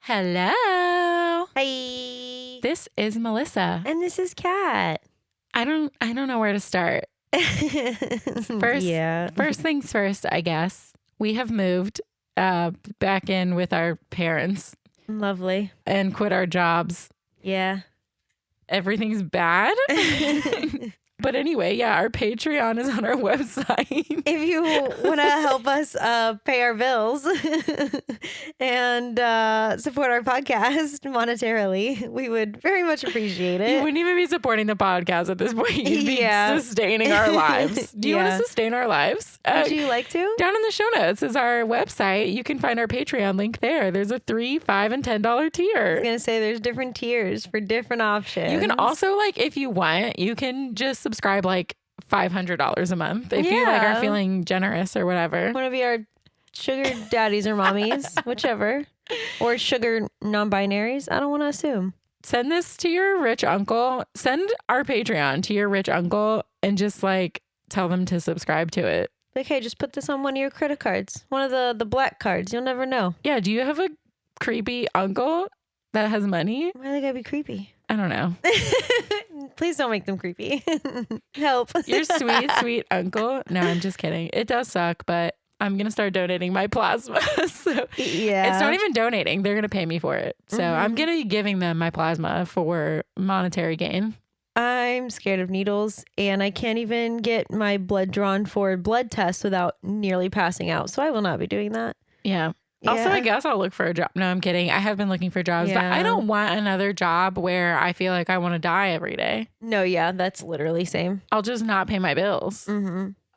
Hello. Hi. This is Melissa. And this is Kat. I don't know where to start. First things first, I guess. We have moved back in with our parents Lovely. and quit our jobs. Yeah. Everything's bad. But anyway, yeah, our Patreon is on our website. If you want to help us pay our bills and support our podcast monetarily, we would very much appreciate it. You wouldn't even be supporting the podcast at this point. You'd be sustaining our lives. Do you want to sustain our lives? Would you like to? Down in the show notes is our website. You can find our Patreon link there. There's a $3, $5, and $10 tier. I was going to say there's different tiers for different options. You can also, if you want, you can just subscribe $500 a month if you are feeling generous or whatever. Want to be our sugar daddies or mommies, whichever. Or sugar non-binaries. I don't want to assume. Send this to your rich uncle. Send our Patreon to your rich uncle and just tell them to subscribe to it. Hey, just put this on one of your credit cards. One of the black cards. You'll never know. Yeah. Do you have a creepy uncle that has money? Why do they gotta be creepy? I don't know. Please don't make them creepy. Help. Your sweet, sweet uncle. No, I'm just kidding. It does suck, but I'm going to start donating my plasma. So it's not even donating. They're going to pay me for it. So I'm going to be giving them my plasma for monetary gain. I'm scared of needles, and I can't even get my blood drawn for blood tests without nearly passing out. So I will not be doing that. Yeah. Also, I guess I'll look for a job. No, I'm kidding. I have been looking for jobs, but I don't want another job where I feel like I want to die every day. No, yeah, that's literally same. I'll just not pay my bills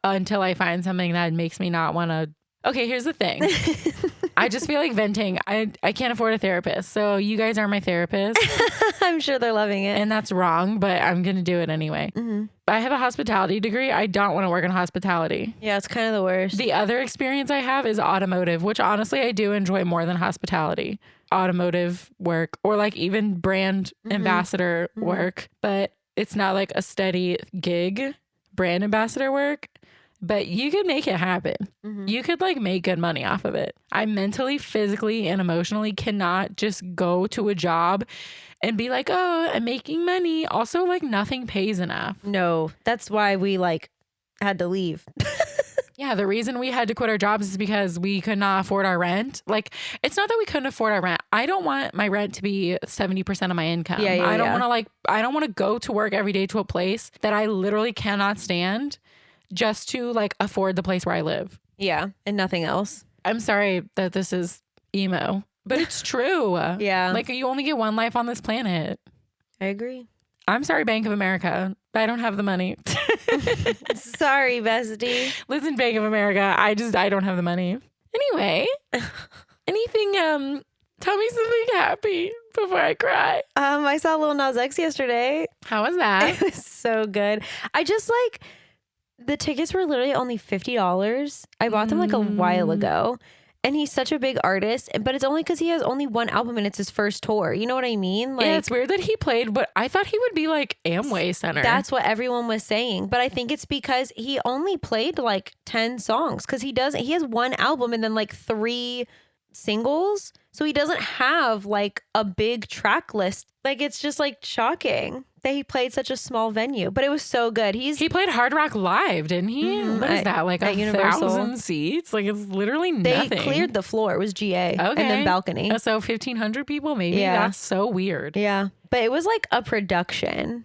until I find something that makes me not want to. Okay, here's the thing. I just feel like venting. I can't afford a therapist. So you guys are my therapist. I'm sure they're loving it. And that's wrong, but I'm going to do it anyway. I have a hospitality degree. I don't want to work in hospitality. Yeah, it's kind of the worst. The other experience I have is automotive, which honestly I do enjoy more than hospitality. Automotive work or even brand ambassador work, but it's not like a steady gig brand ambassador work. But you could make it happen. You could make good money off of it. I mentally, physically, and emotionally cannot just go to a job and be like, oh, I'm making money. Also, nothing pays enough. No, that's why we had to leave. Yeah, the reason we had to quit our jobs is because we could not afford our rent. It's not that we couldn't afford our rent. I don't want my rent to be 70% of my income. I don't want to I don't want to go to work every day to a place that I literally cannot stand just to afford the place where I live. Yeah, and nothing else. I'm sorry that this is emo, but it's true. Yeah. You only get one life on this planet. I agree. I'm sorry, Bank of America. I don't have the money. Sorry, bestie. Listen, Bank of America, I don't have the money. Anyway, anything, tell me something happy before I cry. I saw Lil Nas X yesterday. How was that? It was so good. I just the tickets were literally only $50. I bought them a while ago. And he's such a big artist, but it's only because he has only one album and it's his first tour. You know what I mean? Yeah, it's weird that he played, but I thought he would be Amway Center. That's what everyone was saying. But I think it's because he only played 10 songs because he has one album and then 3 singles. So he doesn't have a big track list. It's just shocking that he played such a small venue, but it was so good. He played Hard Rock Live, didn't he? What is that? 1,000 seats? It's literally nothing. They cleared the floor. It was GA. Okay. And then balcony. So 1,500 people maybe? Yeah. That's so weird. Yeah. But it was a production.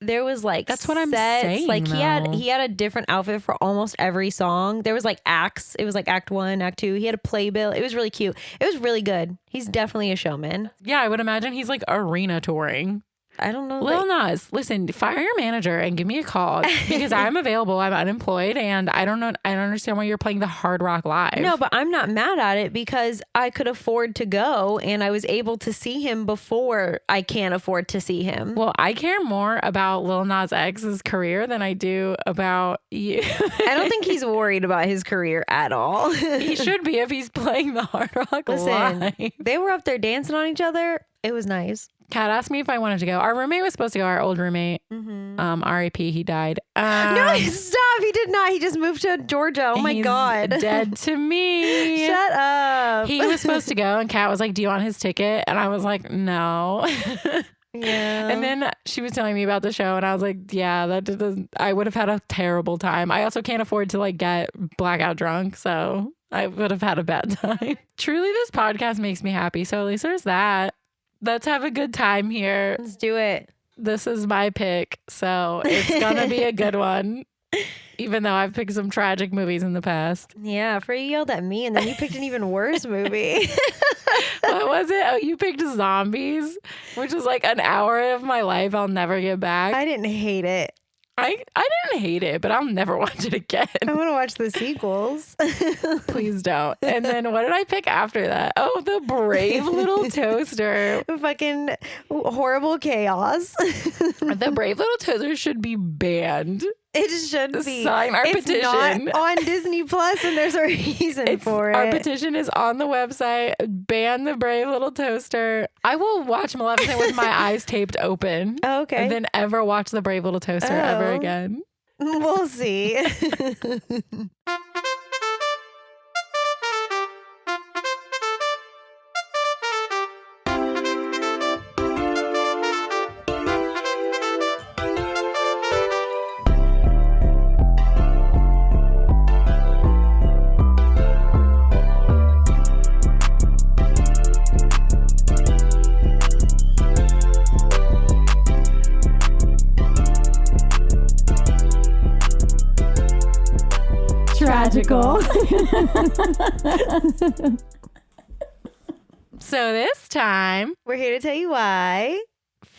There was that's what I'm sets. saying. He had a different outfit for almost every song. There was acts. It was act 1, act 2. He had a playbill. It was really cute. It was really good. He's definitely a showman. Yeah, I would imagine he's arena touring. I don't know. Lil Nas, listen, fire your manager and give me a call because I'm available. I'm unemployed and I don't understand why you're playing the Hard Rock Live. No, but I'm not mad at it because I could afford to go and I was able to see him before I can't afford to see him. Well, I care more about Lil Nas X's career than I do about you. I don't think he's worried about his career at all. He should be if he's playing the Hard Rock Live. They were up there dancing on each other. It was nice. Kat asked me if I wanted to go. Our roommate was supposed to go, our old roommate. R.I.P. He died. No, stop. He did not. He just moved to Georgia. Oh my God. Dead to me. Shut up. He was supposed to go and Kat was like, do you want his ticket? And I was like, no. Yeah. And then she was telling me about the show and I was like, yeah, that doesn't, I would have had a terrible time. I also can't afford to like get blackout drunk. So I would have had a bad time. Truly, this podcast makes me happy. So at least there's that. Let's have a good time here. Let's do it. This is my pick. So it's going to be a good one. Even though I've picked some tragic movies in the past. Yeah, Free yelled at me and then you picked an even worse movie. What was it? Oh, you picked Zombies, which is like an hour of my life I'll never get back. I didn't hate it. I didn't hate it, but I'll never watch it again. I want to watch the sequels. Please don't. And then what did I pick after that? Oh, The Brave Little Toaster. Fucking horrible chaos. The Brave Little Toaster should be banned. It should be. Sign our it's petition. Not on Disney Plus, and there's a reason for it. Our petition is on the website. Ban The Brave Little Toaster. I will watch Maleficent with my eyes taped open. Oh, okay. And then ever watch The Brave Little Toaster ever again. We'll see. Tragical. So this time, We're here to tell you why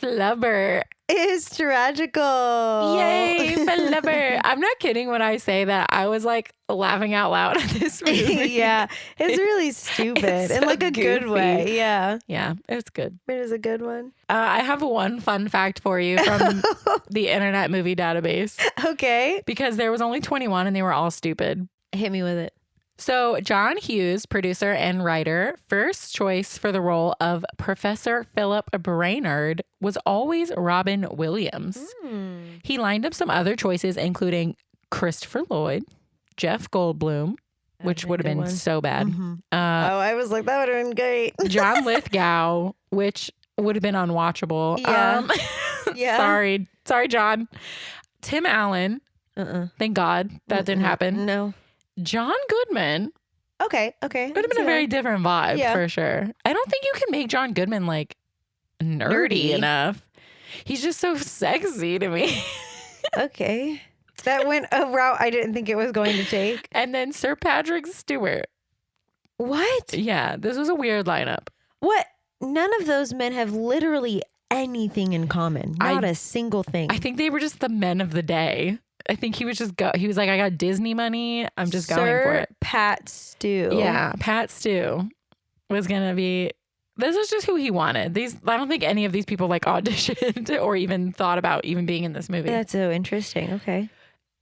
Flubber. is tragical. Yay, Flubber. I'm not kidding when I say that I was like laughing out loud at this movie. Yeah, it's really stupid It's in so like a good goofy. way. Yeah, Yeah, it's good. it is a good one. I have one fun fact for you from the Internet Movie Database Okay, because there was only 21 and they were all stupid. hit me with it. So John Hughes, producer and writer, first choice for the role of Professor Philip Brainerd was always Robin Williams. He lined up some other choices, including Christopher Lloyd, Jeff Goldblum, which would have been so bad. I was like, that would have been great. John Lithgow, which would have been unwatchable. Yeah. Yeah. Sorry, John. Tim Allen. Thank God that didn't happen. No. John Goodman. Okay. Would have been a very different vibe for sure. I don't think you can make John Goodman like nerdy enough. He's just so sexy to me. Okay. That went a route I didn't think it was going to take. And then Sir Patrick Stewart. What? Yeah, this was a weird lineup. What? None of those men have literally anything in common. Not a single thing. I think they were just the men of the day. I think he was just he was like, I got Disney money. I'm just going for it. Pat Stew. Yeah, Pat Stew was gonna be. This is just who he wanted. I don't think any of these people like auditioned or even thought about even being in this movie. That's so interesting. Okay.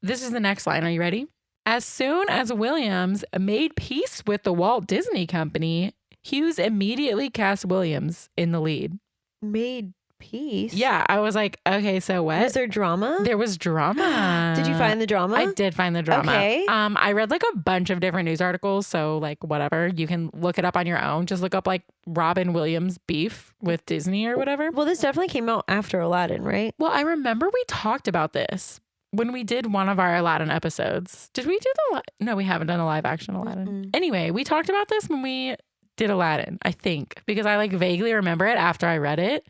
This is the next line. Are you ready? As soon as Williams made peace with the Walt Disney Company, Hughes immediately cast Williams in the lead. Made peace. Yeah, I was like, okay, so what? Was there drama? There was drama. Did you find the drama? I did find the drama. Okay. I read like a bunch of different news articles, so like whatever. You can look it up on your own. Just look up like Robin Williams beef with Disney or whatever. Well, this definitely came out after Aladdin, right? Well, I remember we talked about this when we did one of our Aladdin episodes. Did we do no, we haven't done a live action Aladdin. Anyway, we talked about this when we did Aladdin, I think, because I like vaguely remember it after I read it.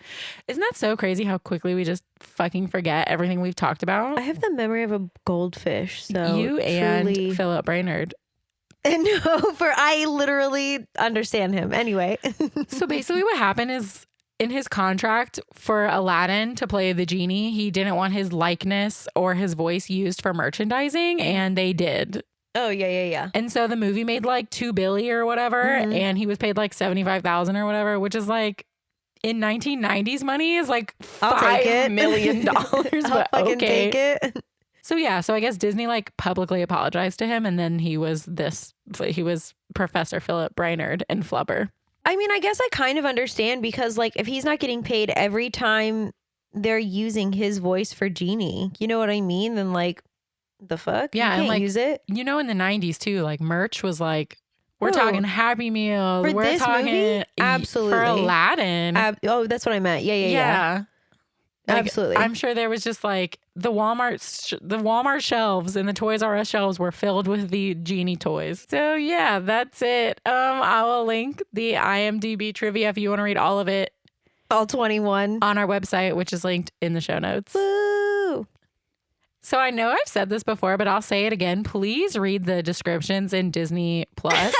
Isn't that so crazy how quickly we just fucking forget everything we've talked about? I have the memory of a goldfish. So you and Philip Brainerd. No, I literally understand him. Anyway. So basically what happened is in his contract for Aladdin to play the genie, he didn't want his likeness or his voice used for merchandising, and they did. Oh, yeah. And so the movie made like $2 billion or whatever, and he was paid like $75,000 or whatever, which is like in 1990s money is like $5 million. But fucking okay. take it. So yeah, so I guess Disney like publicly apologized to him, and then he was Professor Philip Brainerd in Flubber. I mean, I guess I kind of understand because, like, if he's not getting paid every time they're using his voice for Genie, you know what I mean? Then, like, the fuck? Yeah, you and, can't like, use it. You know, in the 90s too, like merch was like, we're Ooh. talking Happy Meals. For we're this talking movie? Absolutely. for Aladdin. Oh, that's what I meant. Yeah. Like, Absolutely. I'm sure there was just like the Walmart shelves and the Toys R Us shelves were filled with the Genie toys. So yeah, that's it. I will link the IMDb trivia if you want to read all of it. All 21 on our website, which is linked in the show notes. Woo! So I know I've said this before, but I'll say it again. Please read the descriptions in Disney Plus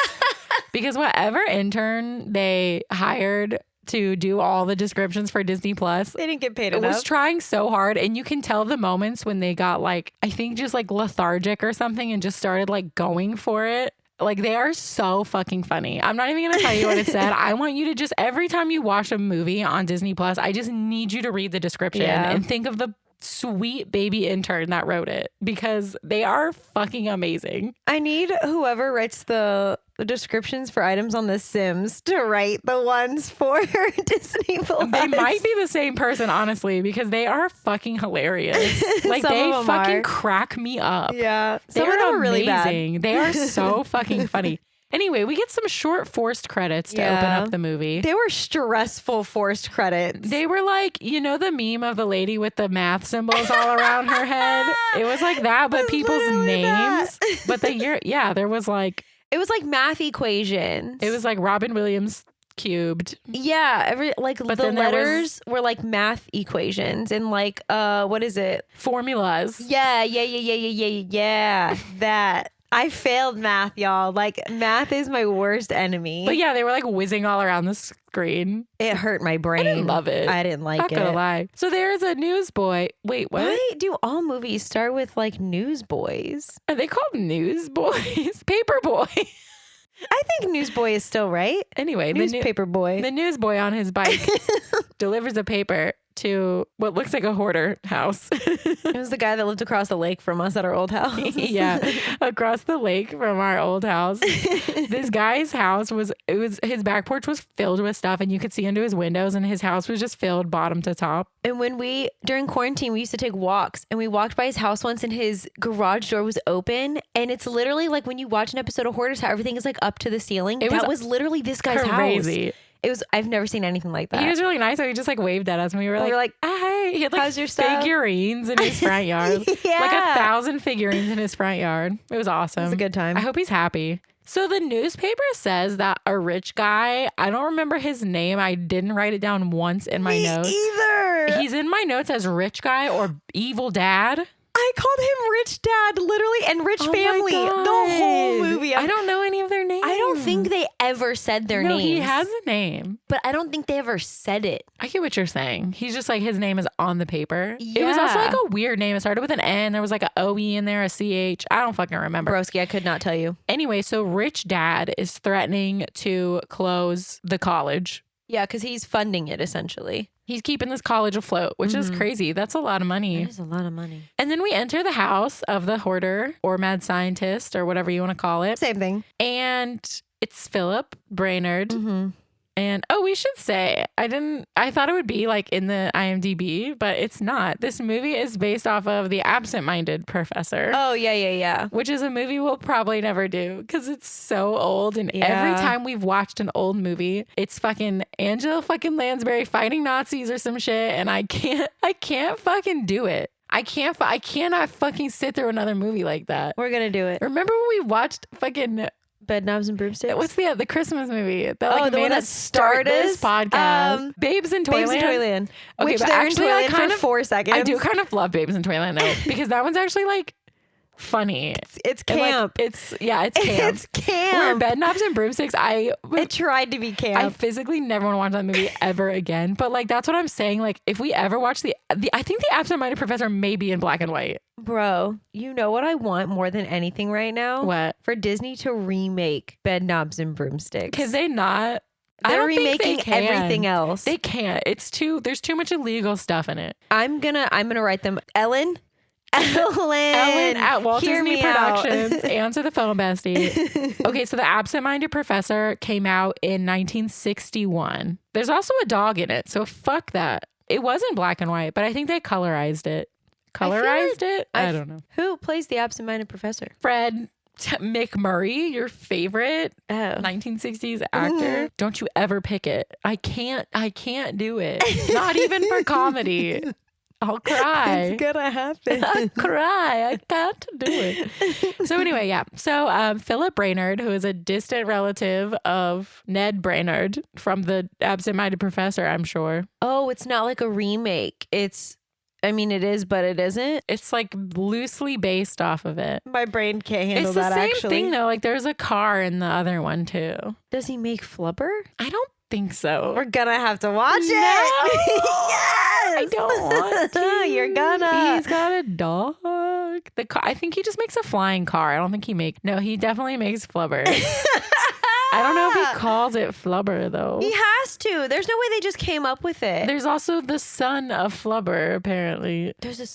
because whatever intern they hired to do all the descriptions for Disney Plus, They didn't get paid it enough. was trying so hard, and you can tell the moments when they got like, I think just like lethargic or something and just started like going for it. Like, they are so fucking funny. I'm not even going to tell you what it said. I want you to just, every time you watch a movie on Disney Plus, I just need you to read the description and think of the sweet baby intern that wrote it because they are fucking amazing. I need whoever writes the descriptions for items on The Sims to write the ones for Disney Plus. They might be the same person, honestly, because they are fucking hilarious. Like, they fucking crack me up. Yeah. Some of them are really bad. They are so fucking funny. Anyway, we get some short forced credits to open up the movie. They were stressful forced credits. They were like, you know, the meme of the lady with the math symbols all around her head? It was like that, but people's names. But the year, there was like... It was like math equations. It was like Robin Williams cubed. Yeah, the letters were like math equations and like what is it? Formulas. Yeah. That. I failed math, y'all. Like, math is my worst enemy. But yeah, they were like whizzing all around the screen. It hurt my brain. I didn't love it. I didn't like Not it. Not gonna lie. So there's a newsboy. Wait, what? Why do all movies start with like newsboys? Are they called newsboys? Paperboy. I think newsboy is still right. Anyway, newspaper boy. The newsboy on his bike delivers a paper to what looks like a hoarder house. It was the guy that lived across the lake from us at our old house. Yeah, across the lake from our old house. This guy's house his back porch was filled with stuff and you could see into his windows and his house was just filled bottom to top. And when during quarantine, we used to take walks and we walked by his house once and his garage door was open. And it's literally like when you watch an episode of Hoarders, how everything is like up to the ceiling. That was literally this guy's crazy. house. I've never seen anything like that. He was really nice. So he just like waved at us and we were like, hey. He had like how's your stuff? Figurines in his front yard. Yeah. Like 1,000 figurines in his front yard. It was awesome. It was a good time. I hope he's happy. So the newspaper says that a rich guy, I don't remember his name. I didn't write it down once in my notes. Either. He's in my notes as rich guy or evil dad. I called him Rich Dad, literally, and Rich Family. The whole movie. I don't know any of their names. I don't think they ever said their names. No, he has a name. But I don't think they ever said it. I get what you're saying. He's just like, his name is on the paper. Yeah. It was also like a weird name. It started with an N. There was like an OE in there, a CH. I don't fucking remember. Broski, I could not tell you. Anyway, so Rich Dad is threatening to close the college. Yeah, because he's funding it, essentially. He's keeping this college afloat, which is crazy. That's a lot of money. That is a lot of money. And then we enter the house of the hoarder or mad scientist or whatever you want to call it. Same thing. And it's Philip Brainerd. Mm-hmm. And we should say, I thought it would be like in the IMDb, but it's not. This movie is based off of The Absent-Minded Professor. Oh, yeah. Which is a movie we'll probably never do because it's so old. And every time we've watched an old movie, it's fucking Angela fucking Lansbury fighting Nazis or some shit. And I can't fucking do it. I cannot fucking sit through another movie like that. We're going to do it. Remember when we watched fucking... Bed Knobs and Broomsticks? What's the Christmas movie? That the one that started this podcast. Babes in Toyland. Babes in Toyland. Okay, which but they're actually, in I Toyland kind for of 4 seconds. I do kind of love Babes in Toyland though, because that one's actually like funny. It's camp. Like, it's camp. It's camp. Where Bed Knobs and Broomsticks, it tried to be camp. I physically never want to watch that movie ever again. But like that's what I'm saying. Like if we ever watch I think The Absent-Minded Professor may be in black and white. Bro, you know what I want more than anything right now? What? For Disney to remake Bed Knobs and Broomsticks. Can they not? They're remaking everything else. They can't. There's too much illegal stuff in it. I'm gonna write them. Ellen, Ellen at Walt hear Disney me out. Productions. Answer the phone, bestie. Okay, so The Absent-Minded Professor came out in 1961. There's also a dog in it, so fuck that. It wasn't black and white, but I think they colorized it. I don't know. Who plays the absent-minded professor? Fred McMurray, your favorite 1960s actor. Don't you ever pick it. I can't do it. Not even for comedy. I'll cry. It's gonna happen. I'll cry. I can't do it. So anyway, yeah. So Philip Brainerd, who is a distant relative of Ned Brainerd from The Absent-Minded Professor, I'm sure. Oh, it's not like a remake. It is, but it isn't. It's like loosely based off of it. My brain can't handle it's the that, same actually. thing, though. Like, there's a car in the other one, too. Does he make Flubber? I don't think so. We're gonna have to watch it. Yes! I don't want to. You're gonna. He's got a dog. The car, I think he just makes a flying car. I don't think he definitely makes Flubber. I don't know if he calls it Flubber, though. He has to. There's no way they just came up with it. There's also the son of Flubber, apparently. There's a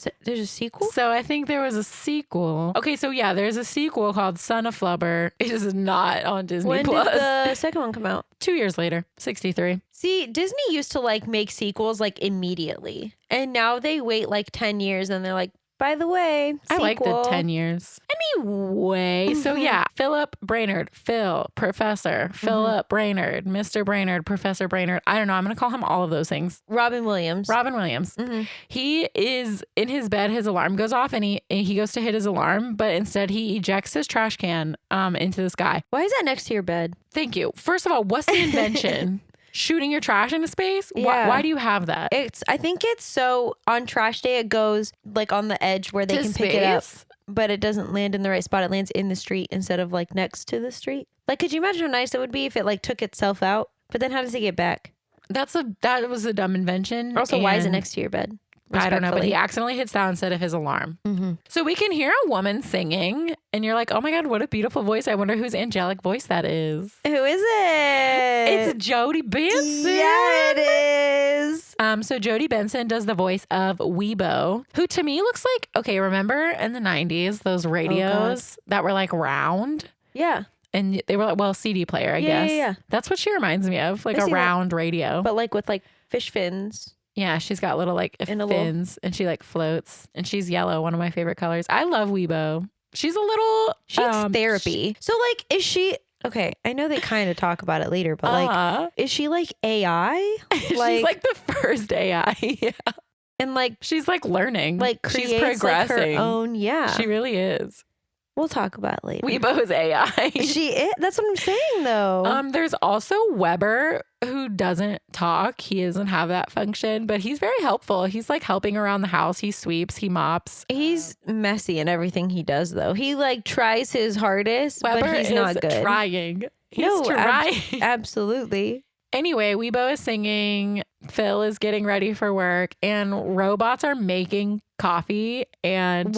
sequel? So I think there was a sequel. Okay, so yeah, there's a sequel called Son of Flubber. It is not on Disney When Plus. did the second one come out? 2 years later, 63. See, Disney used to like make sequels like immediately. And now they wait like 10 years and they're like, by the way, sequel. I like the 10 years. Anyway, so yeah, Philip Brainerd, Phil, Professor, Philip Brainerd, Mr. Brainerd, Professor Brainerd. I don't know. I'm going to call him all of those things. Robin Williams. He is in his bed. His alarm goes off and he goes to hit his alarm, but instead he ejects his trash can into the sky. Why is that next to your bed? Thank you. First of all, what's the invention? Shooting your trash into space? Yeah. Why do you have that? I think it's so on trash day it goes like on the edge where they can pick it up, but it doesn't land in the right spot. It lands in the street instead of like next to the street. Like, could you imagine how nice it would be if it like took itself out? But then how does it get back? That was a dumb invention. Also, why is it next to your bed? I don't know, but he accidentally hits that instead of his alarm. So we can hear a woman singing and you're like, oh my God, what a beautiful voice. I wonder whose angelic voice that is. Who is it? It's Jodie Benson. Yeah, it is. So Jodie Benson does the voice of Weebo, who to me looks like, okay, remember in the 90s, those radios that were like round? Yeah. And they were like, well, CD player, I guess. Yeah. That's what she reminds me of, like a round radio. But like with like fish fins. Yeah, she's got little like fins and she like floats and she's yellow, one of my favorite colors. I love Weebo. She's a little... She needs therapy. So like, is she... Okay, I know they kind of talk about it later, but like, is she like AI? She's like the first AI. Yeah. And like... She's like learning. Like she's progressing. Like her own, yeah. She really is. We'll talk about it later. Weebo is AI. She is. That's what I'm saying, though. There's also Weber, who doesn't talk. He doesn't have that function, but he's very helpful. He's like helping around the house. He sweeps. He mops. He's messy in everything he does, though. He like tries his hardest, Weber but he's not good. Trying. He's trying. Absolutely. Anyway, Weebo is singing. Phil is getting ready for work, and robots are making coffee and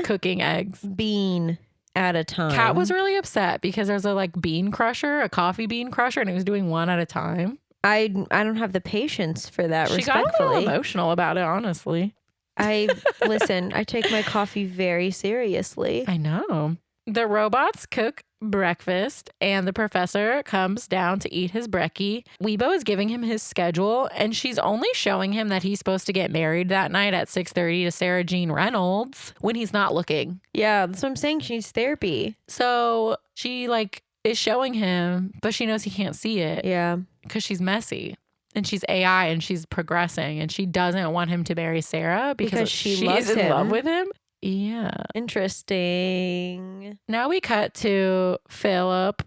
cooking eggs. Bean at a time. Kat was really upset because there's a like bean crusher, a coffee bean crusher, and it was doing one at a time. I don't have the patience for that. She got a little emotional about it, honestly. Listen, I take my coffee very seriously. I know. The robots cook breakfast and the professor comes down to eat his brekkie. Weebo is giving him his schedule and she's only showing him that he's supposed to get married that night at 6:30 to Sarah Jean Reynolds when he's not looking. Yeah, that's what I'm saying. She needs therapy. So she like is showing him, but she knows he can't see it. Yeah. Because she's messy. And she's AI and she's progressing and she doesn't want him to marry Sarah because she's in love with him. Yeah. Interesting. Now we cut to Philip.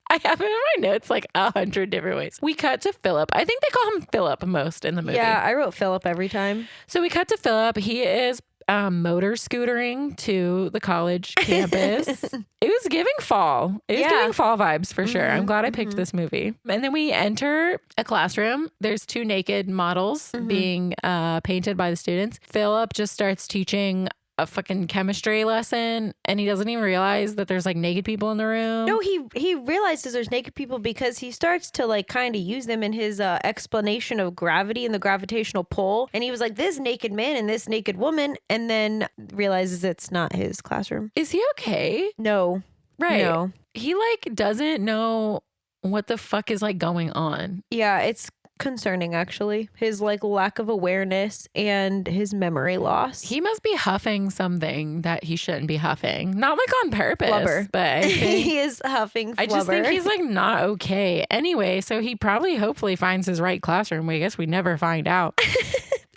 I have it in my notes like 100 different ways. We cut to Philip. I think they call him Philip most in the movie. Yeah, I wrote Philip every time. So we cut to Philip. He is motor scootering to the college campus. It was giving fall. It was giving fall vibes for sure. I'm glad I picked this movie. And then we enter a classroom. There's 2 naked models being painted by the students. Philip just starts teaching a fucking chemistry lesson and he doesn't even realize that there's like naked people in the room. No, he realizes there's naked people because he starts to like kind of use them in his explanation of gravity and the gravitational pull. And he was like, this naked man and this naked woman, and then realizes it's not his classroom. Is he okay? No. Right. No. He like doesn't know what the fuck is like going on. Yeah, it's concerning actually. His like lack of awareness and his memory loss. He must be huffing something that he shouldn't be huffing. Not like on purpose. Flubber. But I think he is huffing flubber. I just think he's like not okay. Anyway, so he probably hopefully finds his right classroom. I guess we never find out.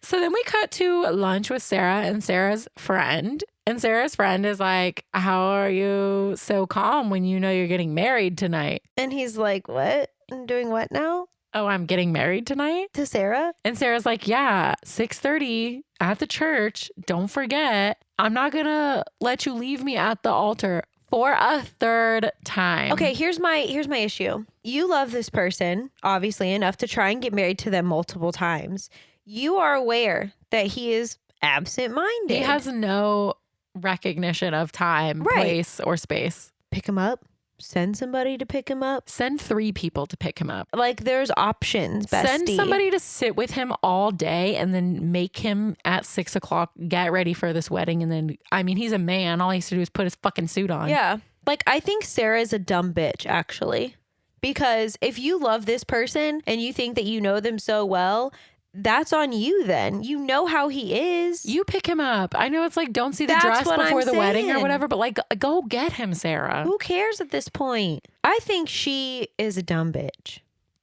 So then we cut to lunch with Sarah and Sarah's friend. And Sarah's friend is like, how are you so calm when you know you're getting married tonight? And he's like, what? I'm doing what now? Oh, I'm getting married tonight? To Sarah? And Sarah's like, yeah, 6:30 at the church. Don't forget, I'm not going to let you leave me at the altar for a third time. Okay, here's my issue. You love this person, obviously, enough to try and get married to them multiple times. You are aware that he is absent-minded. He has no recognition of time, place, or space. Pick him up. Send somebody to pick him up. Send 3 people to pick him up. Like, there's options, bestie. Send somebody to sit with him all day and then make him at 6 o'clock get ready for this wedding. And then, I mean, he's a man. All he has to do is put his fucking suit on. Yeah. Like, I think Sarah is a dumb bitch, actually. Because if you love this person and you think that you know them so well, that's on you then. You know how he is. You pick him up. I know it's like, don't see the That's dress what before I'm the wedding or saying. whatever, but like, go get him, Sarah. Who cares at this point? I think she is a dumb bitch.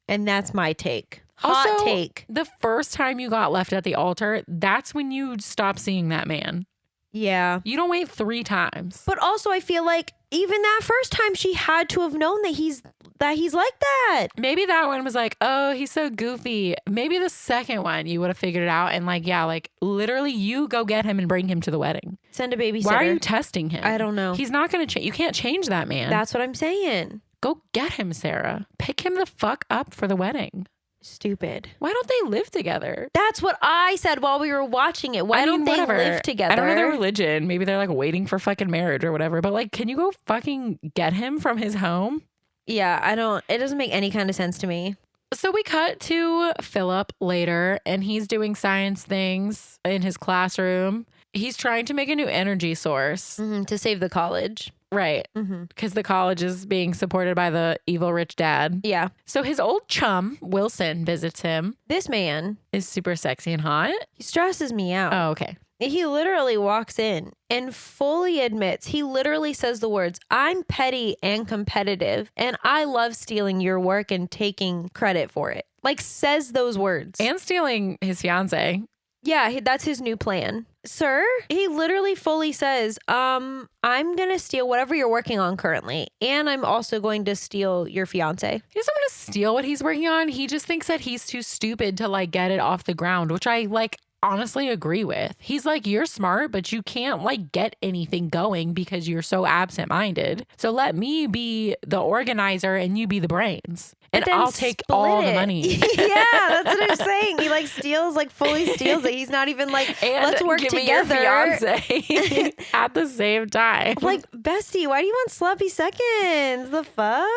And that's my take. Hot Also, take. The first time you got left at the altar, that's when you stop seeing that man. Yeah. You don't wait 3 times. But also I feel like even that first time she had to have known that he's like that. Maybe that one was like, oh, he's so goofy. Maybe the second one you would have figured it out and like, yeah, like literally you go get him and bring him to the wedding. Send a babysitter. Why are you testing him? I don't know. He's not going to change. You can't change that man. That's what I'm saying. Go get him, Sarah. Pick him the fuck up for the wedding. Stupid. Why don't they live together? That's what I said while we were watching it. Why don't they live together? I don't know their religion. Maybe they're like waiting for fucking marriage or whatever. But like, can you go fucking get him from his home? Yeah, it doesn't make any kind of sense to me. So we cut to Philip later and he's doing science things in his classroom. He's trying to make a new energy source. To save the college. Right. Because the college is being supported by the evil rich dad. Yeah. So his old chum, Wilson, visits him. This man Is super sexy and hot. he stresses me out. Oh, okay. He literally walks in and fully admits, he literally says the words, I'm petty and competitive and I love stealing your work and taking credit for it. Like says those words. And stealing his fiance. Yeah, that's his new plan. Sir, he literally fully says, I'm going to steal whatever you're working on currently. And I'm also going to steal your fiance. He doesn't want to steal what he's working on. He just thinks that he's too stupid to like get it off the ground, which I like honestly agree with. He's like, you're smart, but you can't like get anything going because you're so absent-minded. So let me be the organizer and you be the brains. And I'll take all the money. Yeah, that's what I'm saying. He like steals, like fully steals it. He's not even like, And let's work give together. Me your fiance at the same time. Like, bestie, why do you want sloppy seconds? The fuck?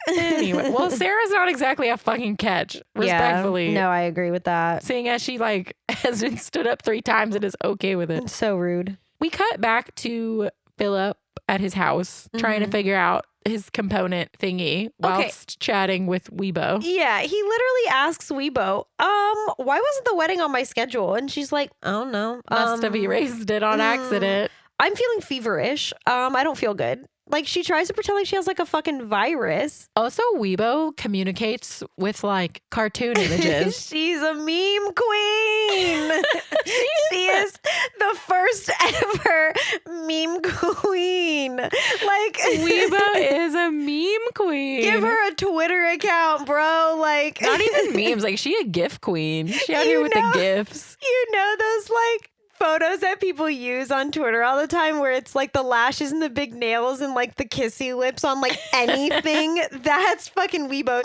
Anyway, well, Sarah's not exactly a fucking catch, respectfully. Yeah, no, I agree with that. Seeing as she like has been stood up 3 times and is okay with it. So rude. We cut back to Philip at his house trying to figure out his component thingy whilst chatting with Weebo. Yeah, he literally asks Weebo, why wasn't the wedding on my schedule? And she's like, I don't know. Must have erased it on accident. I'm feeling feverish. I don't feel good. Like she tries to pretend like she has like a fucking virus. Also, Weebo communicates with like cartoon images. She's a meme queen. She is the first ever meme queen. Like Weebo is a meme queen. Give her a Twitter account, bro. Like not even memes. Like she a GIF queen. She out here with the GIFs. You know those like photos that people use on Twitter all the time where it's like the lashes and the big nails and like the kissy lips on like anything. That's fucking Weebo.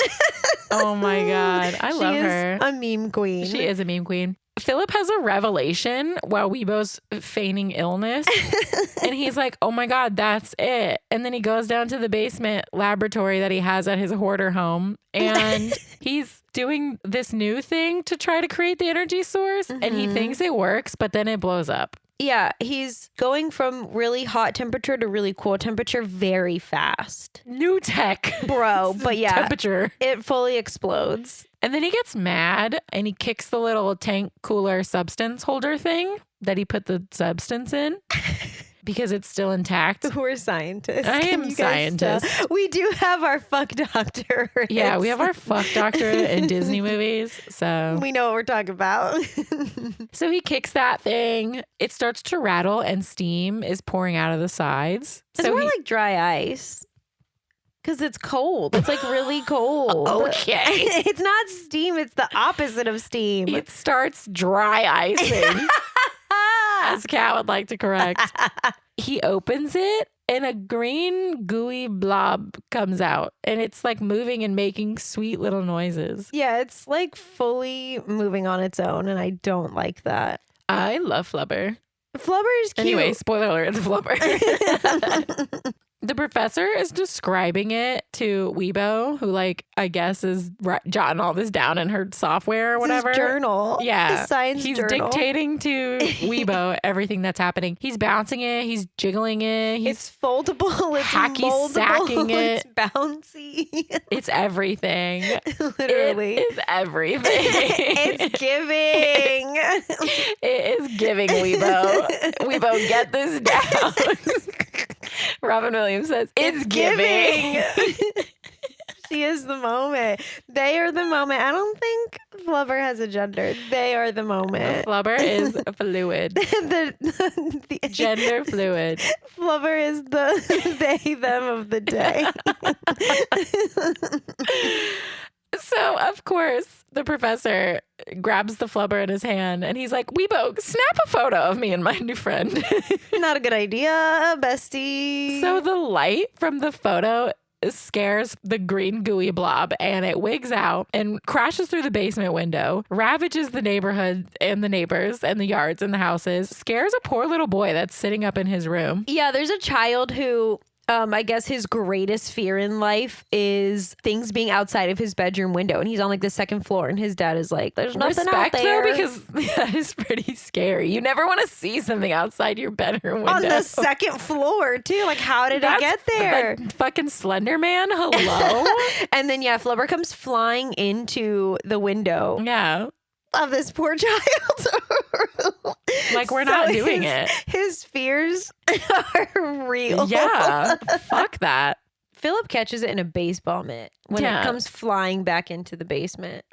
Oh my God. I love her. She is a meme queen. She is a meme queen. Philip has a revelation while Weebo's feigning illness. And he's like, oh my God, that's it. And then he goes down to the basement laboratory that he has at his hoarder home. And he's doing this new thing to try to create the energy source. And he thinks it works, but then it blows up. Yeah, he's going from really hot temperature to really cool temperature very fast. New tech. Bro, but yeah. Temperature. It fully explodes. And then he gets mad and he kicks the little tank cooler substance holder thing that he put the substance in because it's still intact. We're scientists. I am scientist. We do have our fuck doctor. Yeah, we have our fuck doctorate in Disney movies. So we know what we're talking about. So he kicks that thing. It starts to rattle and steam is pouring out of the sides. It's more like dry ice. Because it's cold. It's like really cold. Okay. It's not steam. It's the opposite of steam. It starts dry icing, as Kat would like to correct. He opens it and a green gooey blob comes out. And it's like moving and making sweet little noises. Yeah, it's like fully moving on its own. And I don't like that. I love Flubber. Flubber is cute. Anyway, spoiler alert, it's Flubber. The professor is describing it to Weebo, who, like, I guess is jotting all this down in her software or whatever. His journal. Yeah. His science He's journal. dictating to Weebo everything that's happening. He's bouncing it. He's jiggling it. It's foldable. It's hacky moldable. sacking it. It's bouncy. It's everything. Literally. It is everything. It's giving. It is giving, Weebo. Weebo, get this down. Robin Williams says, it's giving. She is the moment. They are the moment. I don't think Flubber has a gender. They are the moment. Flubber is fluid. the Gender fluid. Flubber is the they, them of the day. So, of course, the professor grabs the Flubber in his hand and he's like, Weebo, snap a photo of me and my new friend. Not a good idea, bestie. So the light from the photo scares the green gooey blob and it wigs out and crashes through the basement window, ravages the neighborhood and the neighbors and the yards and the houses, scares a poor little boy that's sitting up in his room. Yeah, there's a child who... I guess his greatest fear in life is things being outside of his bedroom window. And he's on like the second floor. And his dad is like, there's nothing out there. Though, because that is pretty scary. You never want to see something outside your bedroom window. On the second floor, too. Like, how did it get there? Like fucking Slender Man. Hello? And then, yeah, Flubber comes flying into the window. Yeah. Of this poor child. Like, we're not doing it. His fears are real. Yeah. Fuck that. Philip catches it in a baseball mitt when it comes flying back into the basement.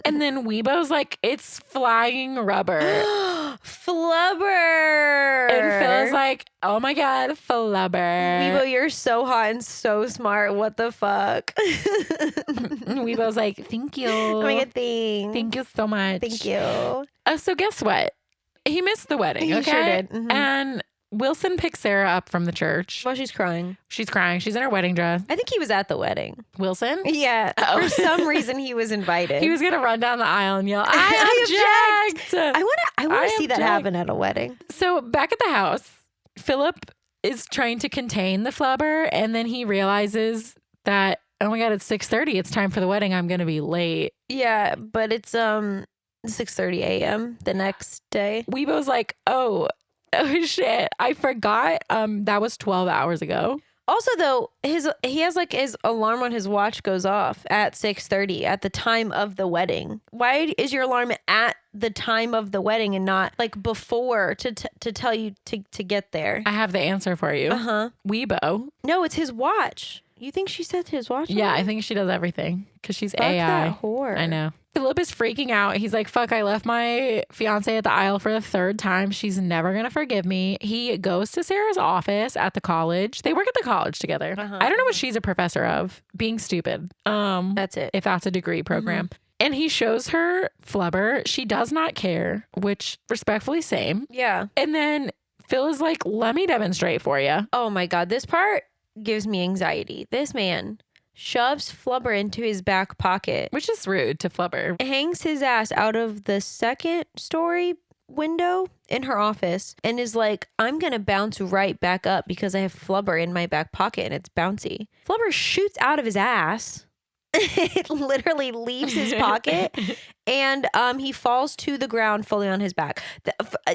And then Weebo's like, it's flying rubber. Flubber. And Phil's like, oh my God, Flubber. Weebo, you're so hot and so smart. What the fuck? And Weebo's like, thank you. Oh my God, thanks. Thank you so much. Thank you. So guess what? He missed the wedding. He sure did. Mm-hmm. And Wilson picks Sarah up from the church. Well, she's crying. She's crying. She's in her wedding dress. I think he was at the wedding. Wilson? Yeah. Oh. For some reason, he was invited. He was going to run down the aisle and yell, I object. I want to see that happen at a wedding. So back at the house, Philip is trying to contain the Flubber. And then he realizes that, oh my God, it's 6:30. It's time for the wedding. I'm going to be late. Yeah, but it's 6:30 a.m. the next day. Weebo's like, oh shit, I forgot that was 12 hours ago. Also, though, he has like his alarm on his watch goes off at 6:30 at the time of the wedding. Why is your alarm at the time of the wedding and not like before to tell you to get there? I have the answer for you. Weebo. No, it's his watch. You think she set his watch? Yeah, I think she does everything because she's Fuck AI. that whore. I know. Philip is freaking out. He's like, fuck, I left my fiance at the aisle for the third time. She's never going to forgive me. He goes to Sarah's office at the college. They work at the college together. I don't know what she's a professor of. Being stupid. That's it. If that's a degree program. And he shows her Flubber. She does not care, which respectfully same. Yeah. And then Phil is like, let me demonstrate for you. Oh my God. This part gives me anxiety. This man shoves Flubber into his back pocket, Which is rude to Flubber. hangs his ass out of the second story window in her office, and is like, I'm gonna bounce right back up because I have Flubber in my back pocket and it's bouncy. Flubber shoots out of his ass. It literally leaves his pocket, and he falls to the ground fully on his back.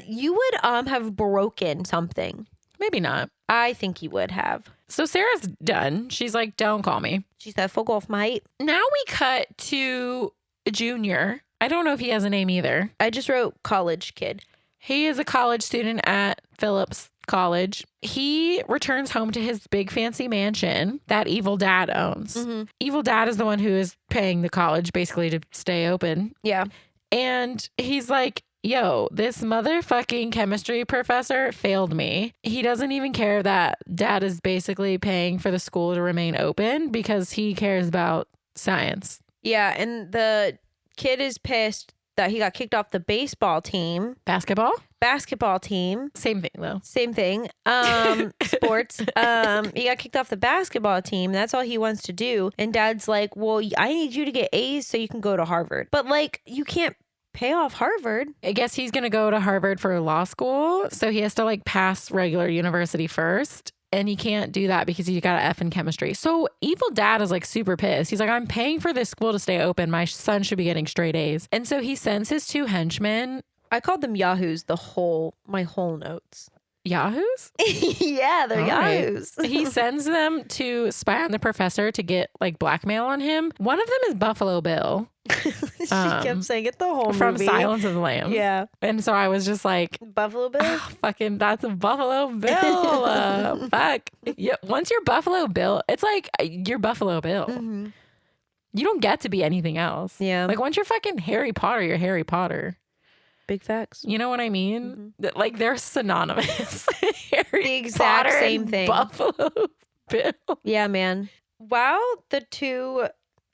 You would have broken something. Maybe not. I think you would have. So Sarah's done. She's like, don't call me. She's that fuck off, mate. Now we cut to Junior. I don't know if he has a name either. I just wrote college kid. He is a college student at Phillips College. He returns home to his big fancy mansion that Evil Dad owns. Mm-hmm. Evil Dad is the one who is paying the college basically to stay open. Yeah. And he's like, yo, this motherfucking chemistry professor failed me. He doesn't even care that Dad is basically paying for the school to remain open because he cares about science. Yeah, and the kid is pissed that he got kicked off the baseball team. Basketball team. Same thing, though. Same thing. Sports. He got kicked off the basketball team. That's all he wants to do. And Dad's like, well, I need you to get A's so you can go to Harvard. But like, you can't pay off Harvard. I guess he's going to go to Harvard for law school. So he has to like pass regular university first. And he can't do that because he got an F in chemistry. So Evil Dad is like super pissed. He's like, I'm paying for this school to stay open. My son should be getting straight A's. And so he sends his two henchmen. I called them Yahoos my whole notes. Yahoos? Yeah, they're Yahoos. Right. He sends them to spy on the professor to get like blackmail on him. One of them is Buffalo Bill. She kept saying it the whole from movie. Silence of the Lambs. Yeah. And so I was just like, Buffalo Bill? oh, fucking, that's a Buffalo Bill. Fuck. Yeah, once you're Buffalo Bill, it's like you're Buffalo Bill. Mm-hmm. You don't get to be anything else. Yeah. Like once you're fucking Harry Potter, you're Harry Potter. Big facts. You know what I mean? Mm-hmm. Like they're synonymous. Harry The exact Potter same and thing. Buffalo Bill. Yeah, man. Wow, the two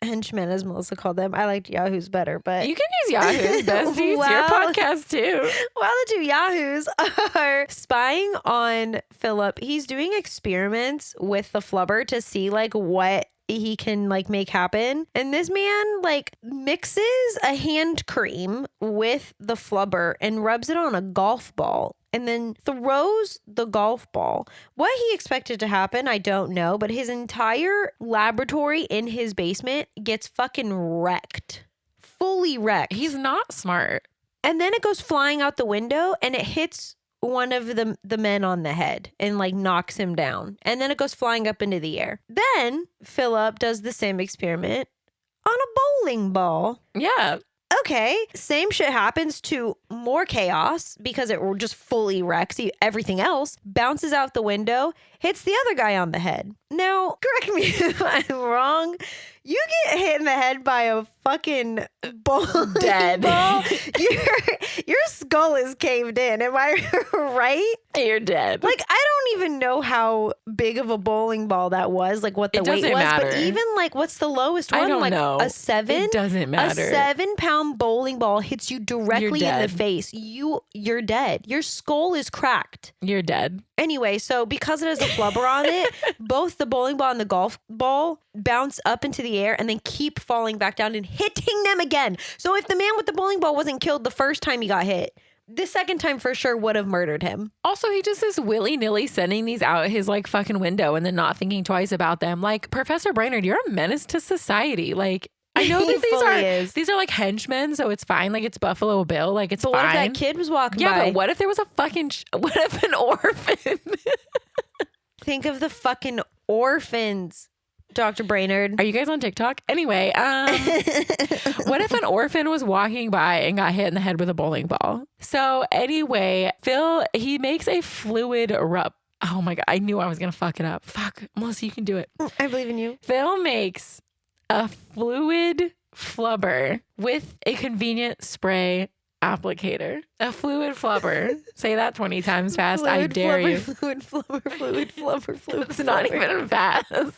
henchmen, as Melissa called them. I liked Yahoos better, but You can use Yahoo's besties. Wow. Your podcast too. while the two Yahoos are spying on Philip, he's doing experiments with the Flubber to see like what he can like make happen. And this man like mixes a hand cream with the Flubber and rubs it on a golf ball and then throws the golf ball. What he expected to happen, I don't know, but his entire laboratory in his basement gets fucking wrecked. Fully wrecked. He's not smart. And then it goes flying out the window and it hits one of the men on the head and like knocks him down. And then it goes flying up into the air. Then Philip does the same experiment on a bowling ball. Yeah. Okay, same shit happens to more chaos because it just fully wrecks everything else, bounces out the window, hits the other guy on the head. Now, correct me if I'm wrong. You get hit in the head by a fucking bowling Dead. ball. Your skull is caved in. Am I right? You're dead. Like, I don't even know how big of a bowling ball that was, like what the It weight was. doesn't matter. But even like, what's the lowest one? I don't like know. a 7? It doesn't matter. A 7-pound bowling ball hits you directly in the dead. face. You're dead. Your skull is cracked. You're dead. Anyway, so because it has a flubber on it, both the bowling ball and the golf ball bounce up into the air and then keep falling back down and hitting them again. So if the man with the bowling ball wasn't killed the first time he got hit, the second time for sure would have murdered him. Also, he just is willy-nilly sending these out his like fucking window and then not thinking twice about them. Like, Professor Brainerd, you're a menace to society. Like, I know He that fully these are like henchmen, so it's fine. Like, it's Buffalo Bill. Like, it's But fine. what if that kid was walking Yeah, by? but what if there was a fucking what if an orphan? Think of the fucking orphans, Dr. Brainerd. Are you guys on TikTok? Anyway, what if an orphan was walking by and got hit in the head with a bowling ball? So anyway, Phil, he makes a fluid rub. Oh my God, I knew I was going to fuck it up. Fuck, Melissa, you can do it. I believe in you. Phil makes a fluid flubber with a convenient spray applicator. A fluid flubber. Say that 20 times fast. I dare you. Fluid flubber, fluid flubber, fluid It's not even fast. I'm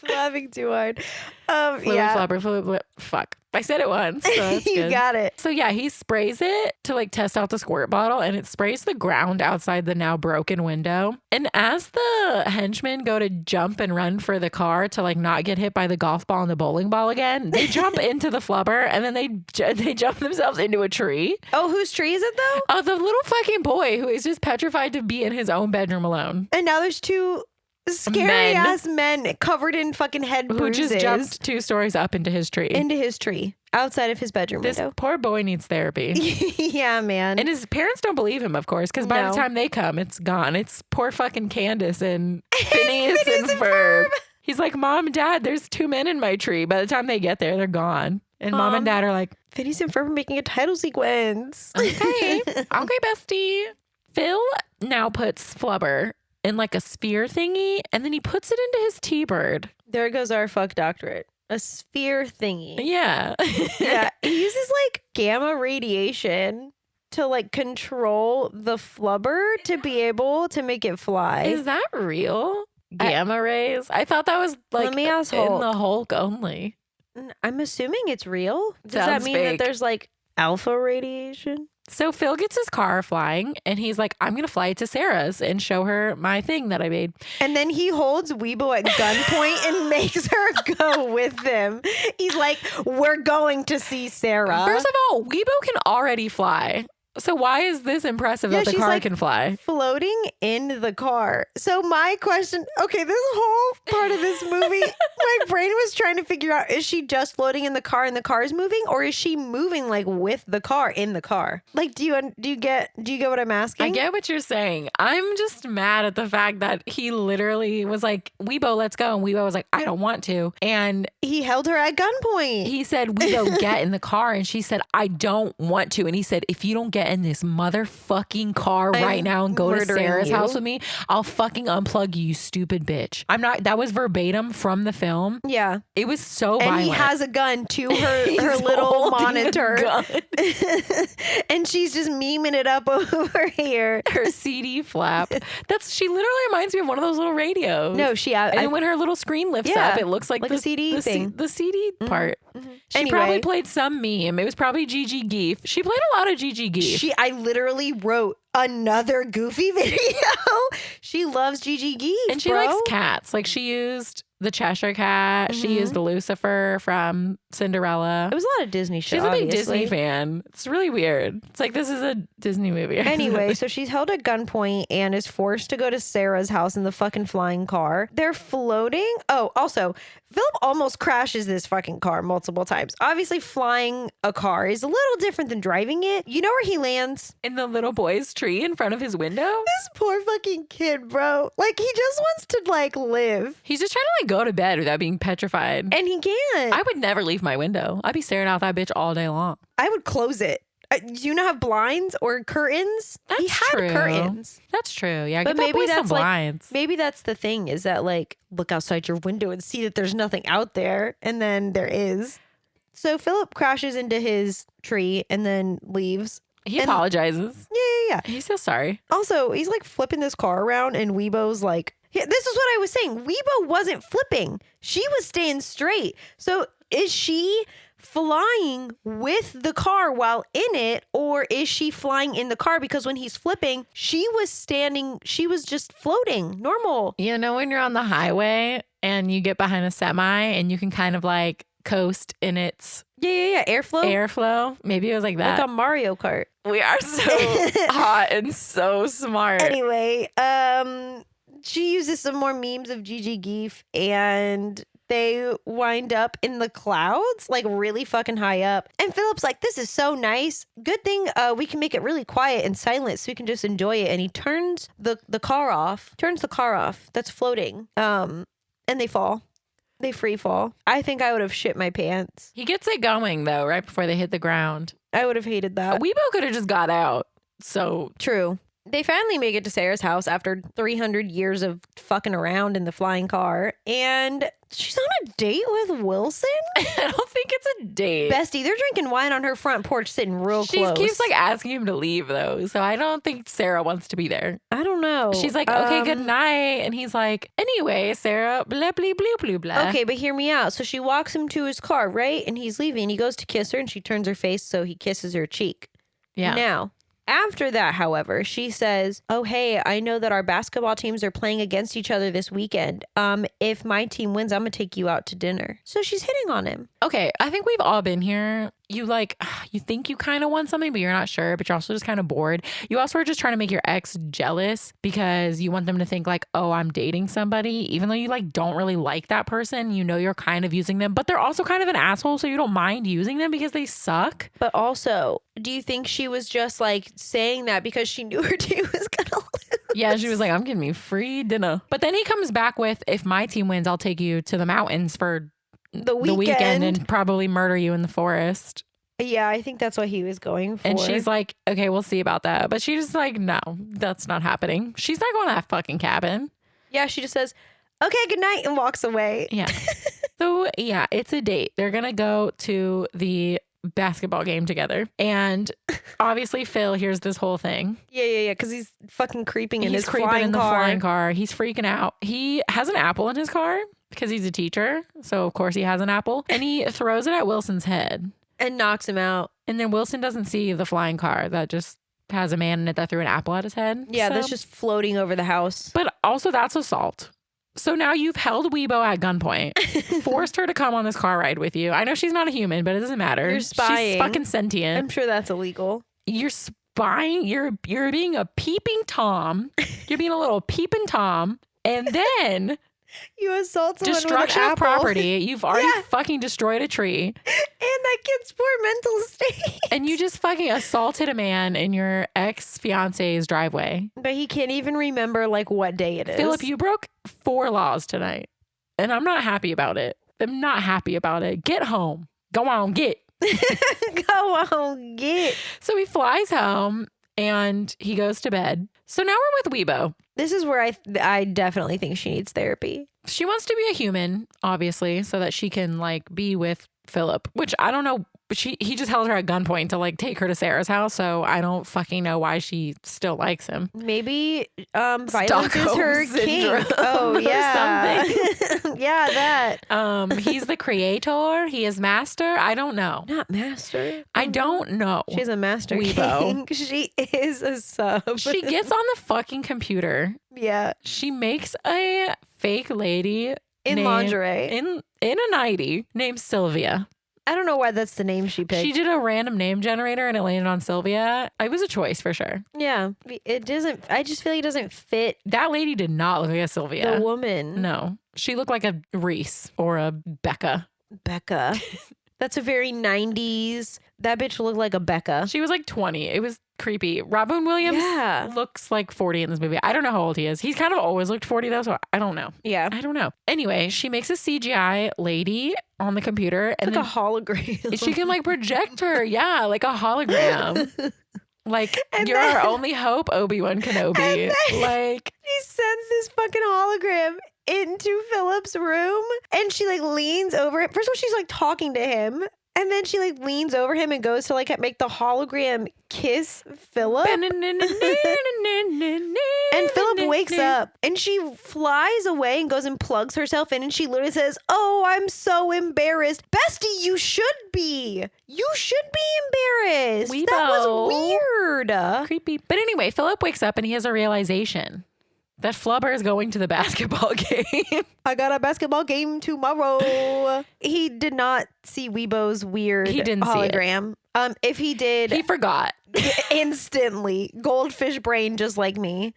laughing too hard. Fluid flubber, fluid fuck. I said it once. So that's You good. got it. So yeah, he sprays it to like test out the squirt bottle, and it sprays the ground outside the now broken window. And as the henchmen go to jump and run for the car to like not get hit by the golf ball and the bowling ball again, they jump into the flubber, and then they jump themselves into a tree. Oh, whose tree is it though? Oh, the little fucking boy who is just petrified to be in his own bedroom alone. And now there's two scary ass men covered in fucking head bruises. Who just jumped 2 stories up into his tree. Outside of his bedroom This window. poor boy needs therapy. Yeah, man. And his parents don't believe him, of course, because by the time they come, it's gone. It's poor fucking Candace and Phineas and Ferb. He's like, Mom, Dad, there's 2 men in my tree. By the time they get there, they're gone. And Mom and Dad are like, Phineas and Ferb are making a title sequence. Okay, bestie. Phil now puts Flubber in like a sphere thingy, and then he puts it into his T-bird. There goes our fuck doctorate. A sphere thingy. Yeah. Yeah. He uses like gamma radiation to like control the flubber to be able to make it fly. Is that real? Gamma rays? I thought that was like Let me ask in Hulk. the Hulk only. I'm assuming it's real. Does that Sounds mean fake. that there's like alpha radiation? So Phil gets his car flying, and he's like, I'm going to fly it to Sarah's and show her my thing that I made. And then he holds Weebo at gunpoint and makes her go with him. He's like, we're going to see Sarah. First of all, Weebo can already fly. So why is this impressive that the she's car like can fly? floating in the car. So my question, okay, this whole part of this movie, my brain was trying to figure out, is she just floating in the car and the car is moving, or is she moving like with the car in the car? Like, do you get what I'm asking? I get what you're saying. I'm just mad at the fact that he literally was like, Weebo, let's go. And Weebo was like, I don't want to. And he held her at gunpoint. he said, Weebo, get in the car. And she said, I don't want to. And he said, if you don't get in this motherfucking car right now and go to Sarah's house with me, I'll fucking unplug you, you stupid bitch. I'm not, that was verbatim from the film. Yeah. It was so and violent. he has a gun to her little monitor. And she's just memeing it up over here. Her CD flap. She literally reminds me of one of those little radios. No, and when her little screen lifts up, it looks like a CD thing. The CD part. Mm-hmm. She probably played some meme. It was probably Gigi Geef. She played a lot of Gigi Geef. I literally wrote another Goofy video. She loves Gigi Geef, and she likes cats. Like she used the Cheshire Cat. She used Lucifer from Cinderella. It was a lot of Disney shit. She's a big Disney fan. It's really weird. It's like, this is a Disney movie. Anyway, so she's held at gunpoint and is forced to go to Sarah's house in the fucking flying car. They're floating. Oh, also, Philip almost crashes this fucking car multiple times. Obviously, flying a car is a little different than driving it. You know where he lands? In the little boy's tree in front of his window? This poor fucking kid, bro. Like, he just wants to, like, live. He's just trying to, like, go to bed without being petrified. And he can't. I would never leave my window. I'd be staring out that bitch all day long. I would close it. Do you not have blinds or curtains? That's he had true. curtains. That's true. Yeah, But get that maybe boy that's some blinds. maybe that's the thing, is that like, look outside your window and see that there's nothing out there, and then there is. So Philip crashes into his tree and then leaves. He apologizes. Yeah. He's so sorry. Also, he's like flipping this car around, and Weebo's like, yeah, this is what I was saying. Weebo wasn't flipping. She was staying straight. So is she flying with the car while in it, or is she flying in the car? Because when he's flipping, she was just floating normal. You know, when you're on the highway and you get behind a semi and you can kind of like coast in its airflow. Maybe it was like that. Like a Mario Kart. We are so hot and so smart. Anyway, she uses some more memes of Gigi Geef, and they wind up in the clouds, like really fucking high up. And Philip's like, this is so nice. Good thing we can make it really quiet and silent so we can just enjoy it. And he turns the car off. That's floating. And they fall. They free fall. I think I would have shit my pants. He gets it going though, right before they hit the ground. I would have hated that. Weebo could have just got out. So True. They finally make it to Sarah's house after 300 years of fucking around in the flying car. And she's on a date with Wilson? I don't think it's a date. Bestie, they're drinking wine on her front porch sitting real close. She keeps like asking him to leave though. So I don't think Sarah wants to be there. I don't know. She's like, okay, good night. And he's like, anyway, Sarah, blah, blah, blah, blah, blah. Okay, but hear me out. So she walks him to his car, right? And he's leaving. He goes to kiss her and she turns her face so he kisses her cheek. Yeah. Now, after that, however, she says, oh, hey, I know that our basketball teams are playing against each other this weekend. If my team wins, I'm going to take you out to dinner. So she's hitting on him. Okay, I think we've all been here. You think you kind of want something, but you're not sure, but you're also just kind of bored. You also are just trying to make your ex jealous because you want them to think like, oh, I'm dating somebody, even though you like don't really like that person. You know, you're kind of using them, but they're also kind of an asshole. So you don't mind using them because they suck. But also, do you think she was just like saying that because she knew her team was going to lose? Yeah, she was like, I'm getting me free dinner. But then he comes back with, if my team wins, I'll take you to the mountains for the weekend and probably murder you in the forest. Yeah, I think that's what he was going for. And she's like, okay, we'll see about that. But she's just like, no, that's not happening. She's not going to that fucking cabin. Yeah, she just says, okay, good night, and walks away. Yeah. So, yeah, it's a date. They're going to go to the basketball game together. And obviously, Phil hears this whole thing. Yeah, because he's fucking creeping in his creeping flying in the car. flying car. He's freaking out. He has an apple in his car because he's a teacher. So, of course, he has an apple. And he throws it at Wilson's head. And knocks him out. And then Wilson doesn't see the flying car that just has a man in it that threw an apple at his head. Yeah, that's just floating over the house. But also that's assault. So now you've held Weebo at gunpoint, forced her to come on this car ride with you. I know she's not a human, but it doesn't matter. You're spying. She's fucking sentient. I'm sure that's illegal. You're spying. You're being a peeping Tom. You're being a little peeping Tom. And then you assault someone destruction with an of apple. property. You've already fucking destroyed a tree. And that kid's poor mental state. And you just fucking assaulted a man in your ex-fiance's driveway. But he can't even remember like what day it is. Philip, you broke 4 laws tonight. And I'm not happy about it. I'm not happy about it. Get home. Go on, get. Go on, get. So he flies home and he goes to bed. So now we're with Weebo. This is where I definitely think she needs therapy. She wants to be a human, obviously, so that she can like be with Philip, which I don't know. He just held her at gunpoint to like take her to Sarah's house. So I don't fucking know why she still likes him. Maybe violence is her syndrome kink. Oh yeah. something. Yeah, that. He's the creator. He is master. I don't know. Not master. I don't know. She's a master Weebo. king. She is a sub. She gets on the fucking computer. Yeah. She makes a fake lady In lingerie. in a nightie named Sylvia. I don't know why that's the name she picked. She did a random name generator and it landed on Sylvia. It was a choice for sure. Yeah. It doesn't, I just feel like it doesn't fit That lady did not look like a Sylvia. the woman. No. She looked like a Reese or a Becca. Becca. That's a very 90s. That bitch looked like a Becca. She was like 20. It was creepy. Robin Williams looks like 40 in this movie. I don't know how old he is. He's kind of always looked 40 though, so I don't know. Yeah. I don't know. Anyway, she makes a CGI lady on the computer and like a hologram. she can like project her. Yeah, like a hologram. Like, And you're then- our only hope, Obi-Wan Kenobi. Like, She sends this fucking hologram into Philip's room and she like leans over it. First of all, she's like talking to him. And then she like leans over him and goes to like make the hologram kiss Philip. And Philip wakes up and she flies away and goes and plugs herself in and she literally says, "Oh, I'm so embarrassed." Bestie, you should be. You should be embarrassed. Weebo. That was weird. Creepy. But anyway, Philip wakes up and he has a realization that Flubber is going to the basketball game. I got a basketball game tomorrow. He did not see Weebo's weird He didn't see it. hologram. If he did, He forgot. instantly goldfish brain, just like me,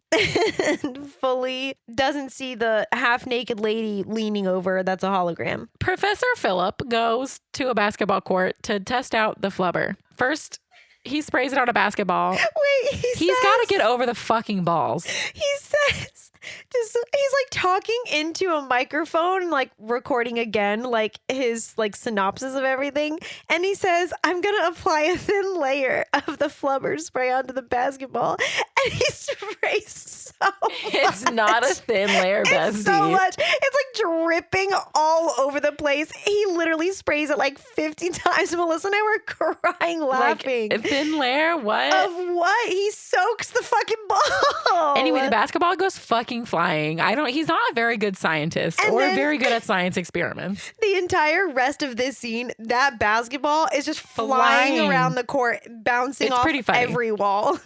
fully doesn't see the half naked lady leaning over. That's a hologram. Professor Philip goes to a basketball court to test out the Flubber. First, he sprays it on a basketball. Wait, He's got to get over the fucking balls. He says, he's like talking into a microphone, like recording again, like his like synopsis of everything. And he says, "I'm going to apply a thin layer of the Flubber spray onto the basketball." And And he sprays so It's much. not a thin layer, bestie. It's so much. It's like dripping all over the place. He literally sprays it like 50 times. Melissa and I were crying, laughing. Like, a thin layer? What? Of what? He soaks the fucking ball. Anyway, the basketball goes fucking flying. He's not a very good scientist or very good at science experiments. The entire rest of this scene, that basketball is just flying around the court, bouncing off every wall.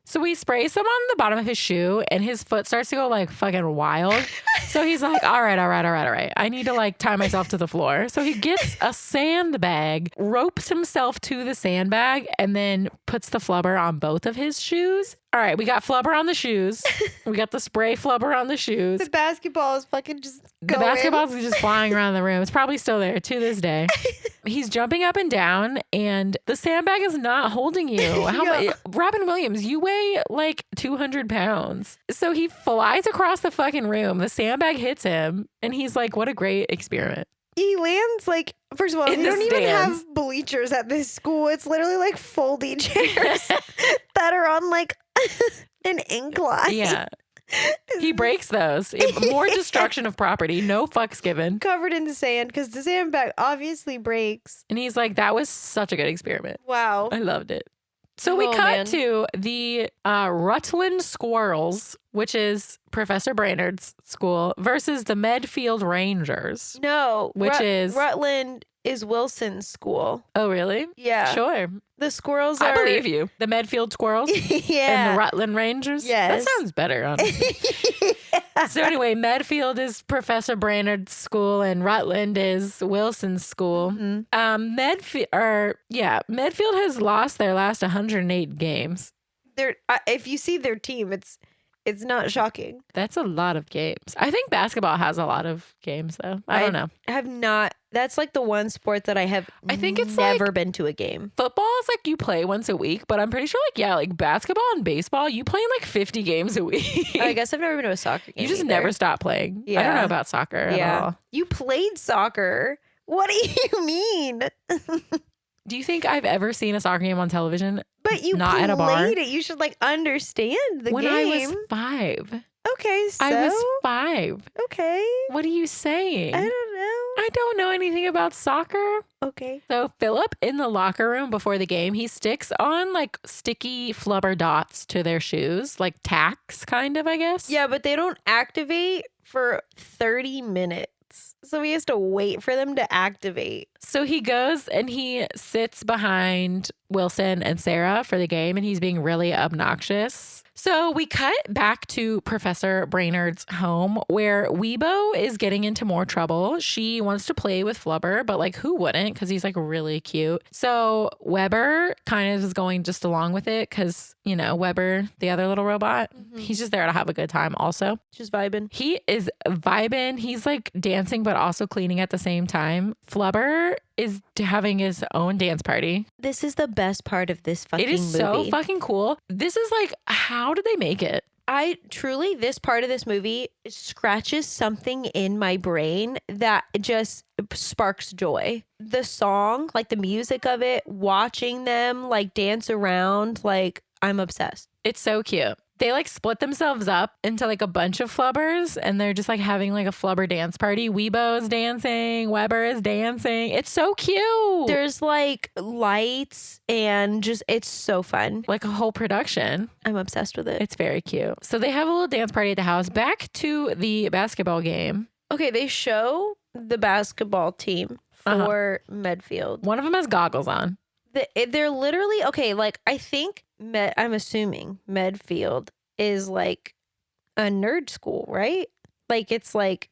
So he sprays some on the bottom of his shoe and his foot starts to go like fucking wild. So he's like, all right. I need to like tie myself to the floor. So he gets a sandbag, ropes himself to the sandbag, and then puts the flubber on both of his shoes. All right, we got flubber on the shoes. We got the spray flubber on the shoes. The basketball is fucking just going. The basketball's just flying around the room. It's probably still there to this day. He's jumping up and down, and the sandbag is not holding you. Robin Williams, you weigh like 200 pounds. So he flies across the fucking room. The sandbag hits him, and he's like, what a great experiment. He lands like, first of all, we don't even have bleachers at this school. It's literally like foldy chairs that are on like an incline. Yeah. He breaks those. More destruction of property. No fucks given. Covered in sand because the sandbag obviously breaks. And he's like, that was such a good experiment. Wow. I loved it. So we cut to the Rutland Squirrels, which is Professor Brainerd's school, versus the Medfield Rangers. No. Which is... Rutland is Wilson's school. Oh, really? Yeah. Sure. The squirrels are... I believe you. The Medfield Squirrels? Yeah. And the Rutland Rangers? Yes. That sounds better, honestly. Yeah. So anyway, Medfield is Professor Brainerd's school and Rutland is Wilson's school. Mm-hmm. Medfield has lost their last 108 games. If you see their team, it's not shocking. That's a lot of games. I think basketball has a lot of games, though. I don't know. I have not. That's like the one sport that I think it's never been to a game. Football is like you play once a week, but I'm pretty sure like basketball and baseball, you play in like 50 games a week. I guess I've never been to a soccer game. You just never stop playing. Yeah. I don't know about soccer at all. You played soccer. What do you mean? Do you think I've ever seen a soccer game on television? But you not at a bar? Played it. You should like understand the game. When I was 5. Okay, so I was 5. Okay. What are you saying? I don't know. I don't know anything about soccer. Okay. So Philip in the locker room before the game, he sticks on like sticky flubber dots to their shoes, like tacks kind of, I guess. Yeah, but they don't activate for 30 minutes. So he has to wait for them to activate. So he goes and he sits behind Wilson and Sarah for the game, and he's being really obnoxious. So we cut back to Professor Brainerd's home where Weebo is getting into more trouble. She wants to play with Flubber, but like who wouldn't? Because he's like really cute. So Weber kind of is going just along with it because, you know, Weber, the other little robot, he's just there to have a good time also. Just vibing. He is vibing. He's like dancing, but also cleaning at the same time. Flubber is having his own dance party. This is the best part of this fucking movie. It is so fucking cool. This is like, how did they make it? This part of this movie scratches something in my brain that just sparks joy. The song, like the music of it, watching them like dance around, like I'm obsessed. It's so cute. They like split themselves up into like a bunch of flubbers and they're just like having like a flubber dance party. Weebo's dancing, Weber is dancing. It's so cute. There's like lights and just, it's so fun. Like a whole production. I'm obsessed with it. It's very cute. So they have a little dance party at the house. Back to the basketball game. Okay, they show the basketball team for Medfield. One of them has goggles on. They're literally, okay, like I think, I'm assuming Medfield is like a nerd school, right? Like it's like...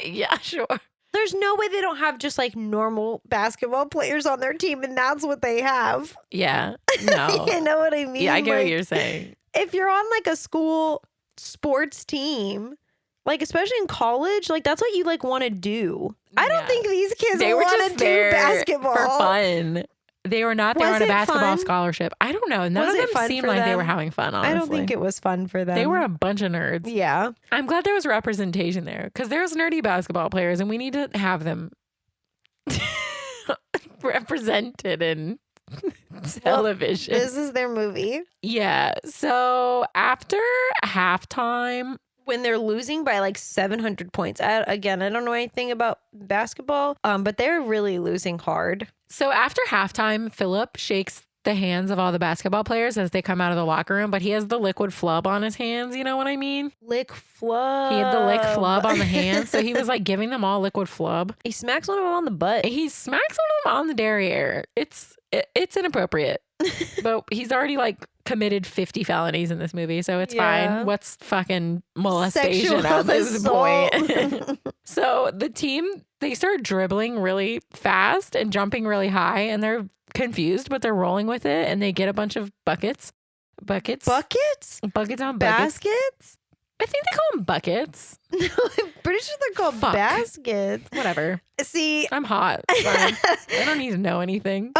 Yeah, sure. There's no way they don't have just like normal basketball players on their team and that's what they have. Yeah, no. You know what I mean? Yeah, I get what you're saying. If you're on like a school sports team... Like, especially in college, like, that's what you, like, want to do. I don't think these kids want to do basketball. For fun. They were not there on a basketball fun? scholarship. I don't know. None of them seemed like they were having fun, honestly. I don't think it was fun for them. They were a bunch of nerds. Yeah. I'm glad there was representation there because there's nerdy basketball players and we need to have them represented in television. This is their movie. Yeah. So after halftime, When they're losing by like 700 points. I don't know anything about basketball, but they're really losing hard. So after halftime, Philip shakes the hands of all the basketball players as they come out of the locker room, but he has the liquid flub on his hands. You know what I mean? Lick flub. He had the lick flub on the hands. So he was like giving them all liquid flub. He smacks one of them on the butt. He smacks one of them on the derriere. It's inappropriate, but he's already like committed 50 felonies in this movie, so it's fine. What's fucking molestation Sexual at this assault. point? So the team, they start dribbling really fast and jumping really high, and they're confused, but they're rolling with it, and they get a bunch of buckets on buckets. Baskets? I think they call them buckets. No, I'm pretty sure they're called baskets. Whatever. See, I'm hot. It's fine. I don't need to know anything.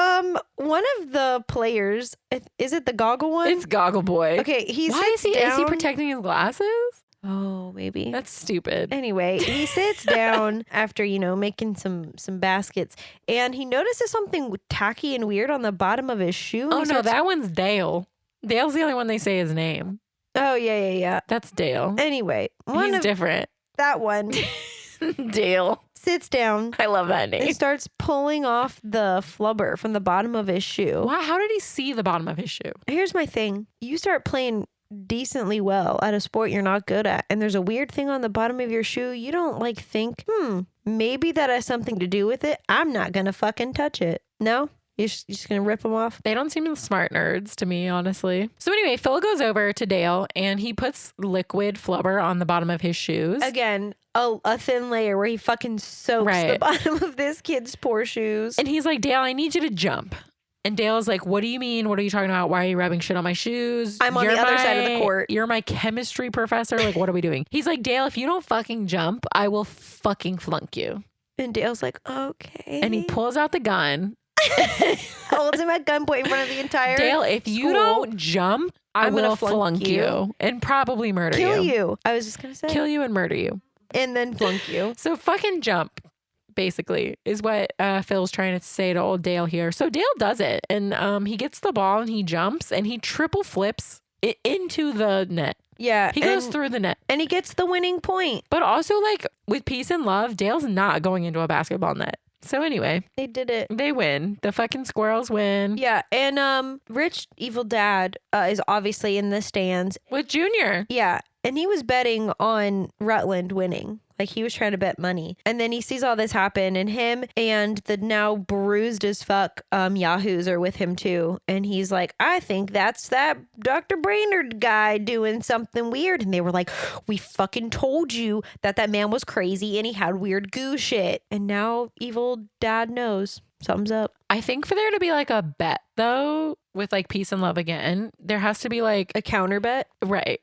one of the players, is it the goggle one? It's Goggle Boy. Okay, Why is he protecting his glasses? Oh, maybe. That's stupid. Anyway, he sits down after, making some baskets, and he notices something tacky and weird on the bottom of his shoe. Oh, no, that one's Dale. Dale's the only one they say his name. Oh, yeah. That's Dale. Anyway, He's different. that one Dale. sits down. I love that name. And starts pulling off the flubber from the bottom of his shoe. Wow, how did he see the bottom of his shoe? Here's my thing. You start playing decently well at a sport you're not good at, and there's a weird thing on the bottom of your shoe. You don't think, maybe that has something to do with it. I'm not going to fucking touch it. No? You're just going to rip them off? They don't seem smart nerds to me, honestly. So anyway, Phil goes over to Dale and he puts liquid flubber on the bottom of his shoes. Again, a thin layer where he fucking soaks the bottom of this kid's poor shoes. And he's like, Dale, I need you to jump. And Dale's like, what do you mean? What are you talking about? Why are you rubbing shit on my shoes? I'm on the other side of the court. You're my chemistry professor. Like, what are we doing? He's like, Dale, if you don't fucking jump, I will fucking flunk you. And Dale's like, okay. And he pulls out the gun. Holds him at gunpoint in front of the entire Dale, if you don't jump, I'm will flunk you and probably murder you. Kill you. I was just going to say. Kill you and murder you. And then flunk you. So fucking jump, basically, is what Phil's trying to say to old Dale here. So Dale does it. And he gets the ball and he jumps and he triple flips it into the net. Yeah. He goes through the net. And he gets the winning point. But also, like, with peace and love, Dale's not going into a basketball net. So anyway, they did it. They win. The fucking squirrels win. Yeah, and Rich Evil Dad is obviously in the stands with Junior. Yeah, and he was betting on Rutland winning. Like, he was trying to bet money. And then he sees all this happen, and him and the now bruised as fuck Yahoos are with him too. And he's like, I think that's that Dr. Brainerd guy doing something weird. And they were like, we fucking told you that man was crazy and he had weird goo shit. And now Evil Dad knows. Something's up. I think for there to be like a bet, though, with like peace and love again, there has to be like a counter bet. Right.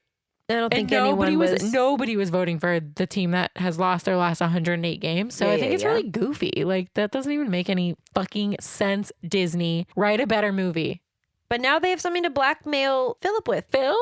I don't think nobody was voting for the team that has lost their last 108 games. So I think it's really goofy. Like, that doesn't even make any fucking sense. Disney, write a better movie. But now they have something to blackmail Philip with. Phil,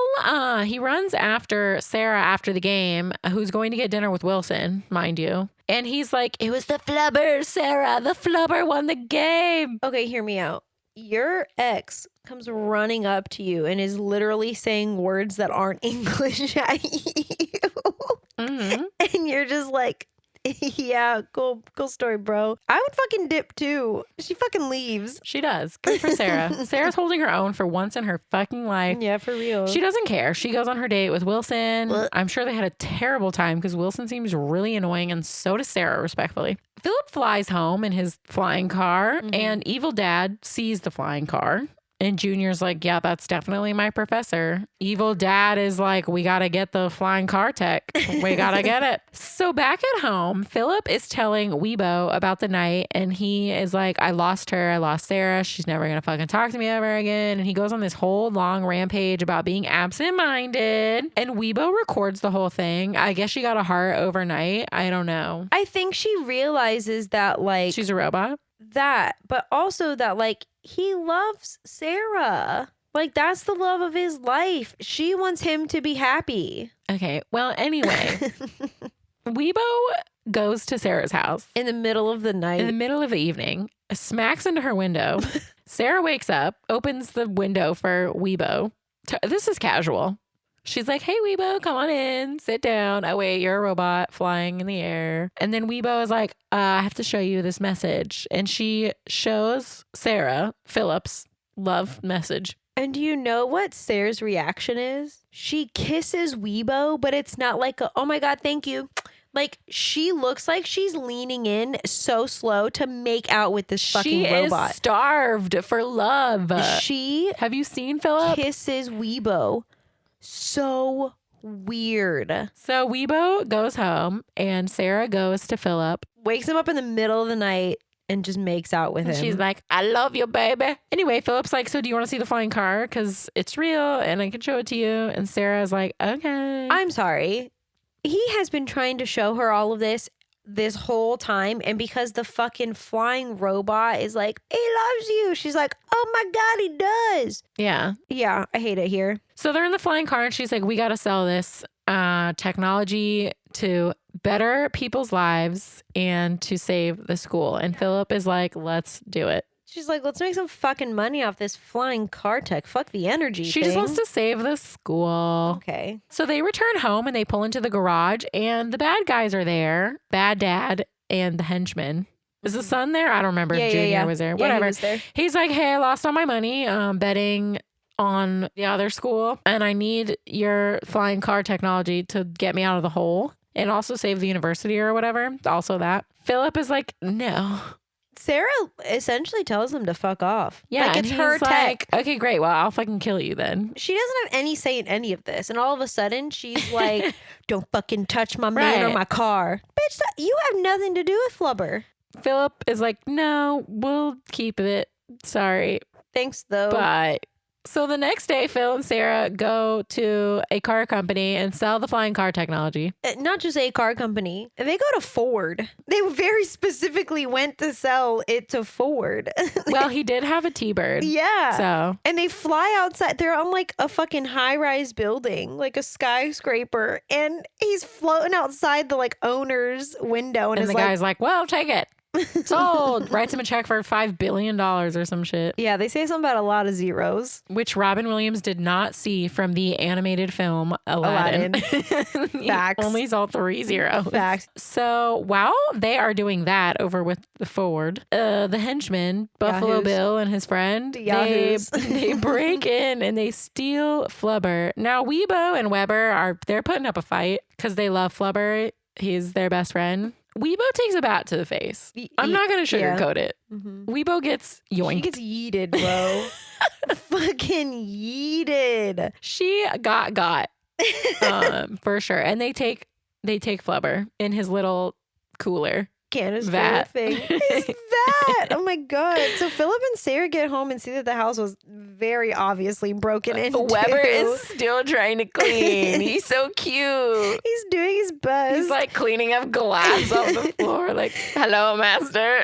he runs after Sarah after the game, who's going to get dinner with Wilson, mind you. And he's like, it was the Flubber, Sarah. The Flubber won the game. Okay, hear me out. Your ex comes running up to you and is literally saying words that aren't English at you. Mm-hmm. And you're just like, yeah, cool story, bro. I would fucking dip too. She fucking leaves. She does. Good for Sarah. Sarah's holding her own for once in her fucking life. Yeah, for real. She doesn't care. She goes on her date with Wilson. What? I'm sure they had a terrible time because Wilson seems really annoying, and so does Sarah, respectfully. Philip flies home in his flying car, and Evil Dad sees the flying car. And Junior's like, yeah, that's definitely my professor. Evil Dad is like, we got to get the flying car tech. We got to get it. So back at home, Philip is telling Weebo about the night. And he is like, I lost her. I lost Sarah. She's never going to fucking talk to me ever again. And he goes on this whole long rampage about being absent-minded. And Weebo records the whole thing. I guess she got a heart overnight. I don't know. I think she realizes that, like, she's a robot. That, but also that, like, he loves Sarah. Like, that's the love of his life. She wants him to be happy. Okay. Well, anyway, Weebo goes to Sarah's house in the middle of the night, in the middle of the evening, smacks into her window, Sarah wakes up, opens the window for Weebo. This is casual. She's like, hey, Weebo, come on in, sit down. Oh, wait, you're a robot flying in the air. And then Weebo is like, I have to show you this message. And she shows Sarah Phillips' love message. And do you know what Sarah's reaction is? She kisses Weebo, but it's not like, oh my God, thank you. Like, she looks like she's leaning in so slow to make out with this fucking robot. She is starved for love. She Have you seen Philip? Kisses Weebo. So weird. So Weebo goes home and Sarah goes to Philip. Wakes him up in the middle of the night and just makes out with him. She's like, I love you, baby. Anyway, Philip's like, so do you want to see the flying car? Because it's real and I can show it to you. And Sarah's like, okay. I'm sorry. He has been trying to show her all of this whole time. And because the fucking flying robot is like, he loves you. She's like, oh my God, he does. Yeah. Yeah, I hate it here. So they're in the flying car and she's like, we got to sell this technology to better people's lives and to save the school. And Philip is like, let's do it. She's like, let's make some fucking money off this flying car tech. Fuck the energy She thing. just wants to save the school. Okay. So they return home and they pull into the garage and the bad guys are there. Bad dad and the henchman. Is the son there? I don't remember if Junior was there. Yeah, Whatever. he was there. He's like, hey, I lost all my money betting on the other school and I need your flying car technology to get me out of the hole and also save the university or whatever. Also that. Philip is like, no. Sarah essentially tells them to fuck off. Yeah, like, it's her tech. Like, okay, great. Well, I'll fucking kill you then. She doesn't have any say in any of this. And all of a sudden, she's like, don't fucking touch my man or my car. Bitch, you have nothing to do with Flubber. Philip is like, no, we'll keep it. Sorry. Thanks, though. But so the next day, Phil and Sarah go to a car company and sell the flying car technology. Not just a car company. They go to Ford. They very specifically went to sell it to Ford. Well, he did have a T-Bird. Yeah. So. And they fly outside. They're on like a fucking high-rise building, like a skyscraper. And he's floating outside the like owner's window. And the guy's like, well, take it. Sold. Writes him a check for $5 billion or some shit. Yeah, they say something about a lot of zeros. Which Robin Williams did not see from the animated film Aladdin. Facts. Only saw 3 zeros. Facts. So while they are doing that over with the Ford, the henchman, Buffalo Yahoos. Bill and his friend, they break in and they steal Flubber. Now Weebo and Weber they're putting up a fight because they love Flubber. He's their best friend. Weebo takes a bat to the face. I'm not going to sugarcoat it. Mm-hmm. Weebo gets yoinked. She gets yeeted, bro. Fucking yeeted. She got for sure. And they take Flubber in his little cooler. Canister vat thing. His vat. Oh my God. So Philip and Sarah get home and see that the house was very obviously broken into. Weber is still trying to clean. He's so cute. He's doing his best. He's like cleaning up glass off the floor. Like, hello, master.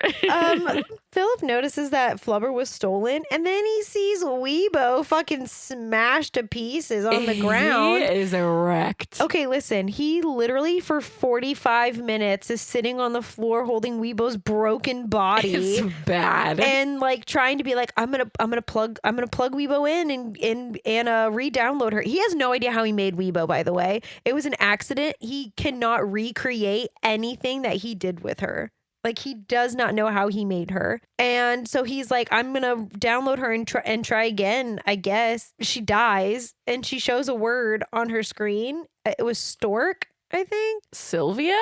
Philip notices that Flubber was stolen, and then he sees Weebo fucking smashed to pieces on the ground. He is wrecked. Okay, listen. He literally for 45 minutes is sitting on the floor holding Weebo's broken body. It's bad. And like trying to be like, I'm gonna plug Weebo in and re-download her. He has no idea how he made Weebo, by the way. It was an accident. He cannot recreate anything that he did with her. Like, he does not know how he made her. And so he's like, I'm going to download her and try again, I guess. She dies and she shows a word on her screen. It was stork, I think. Sylvia?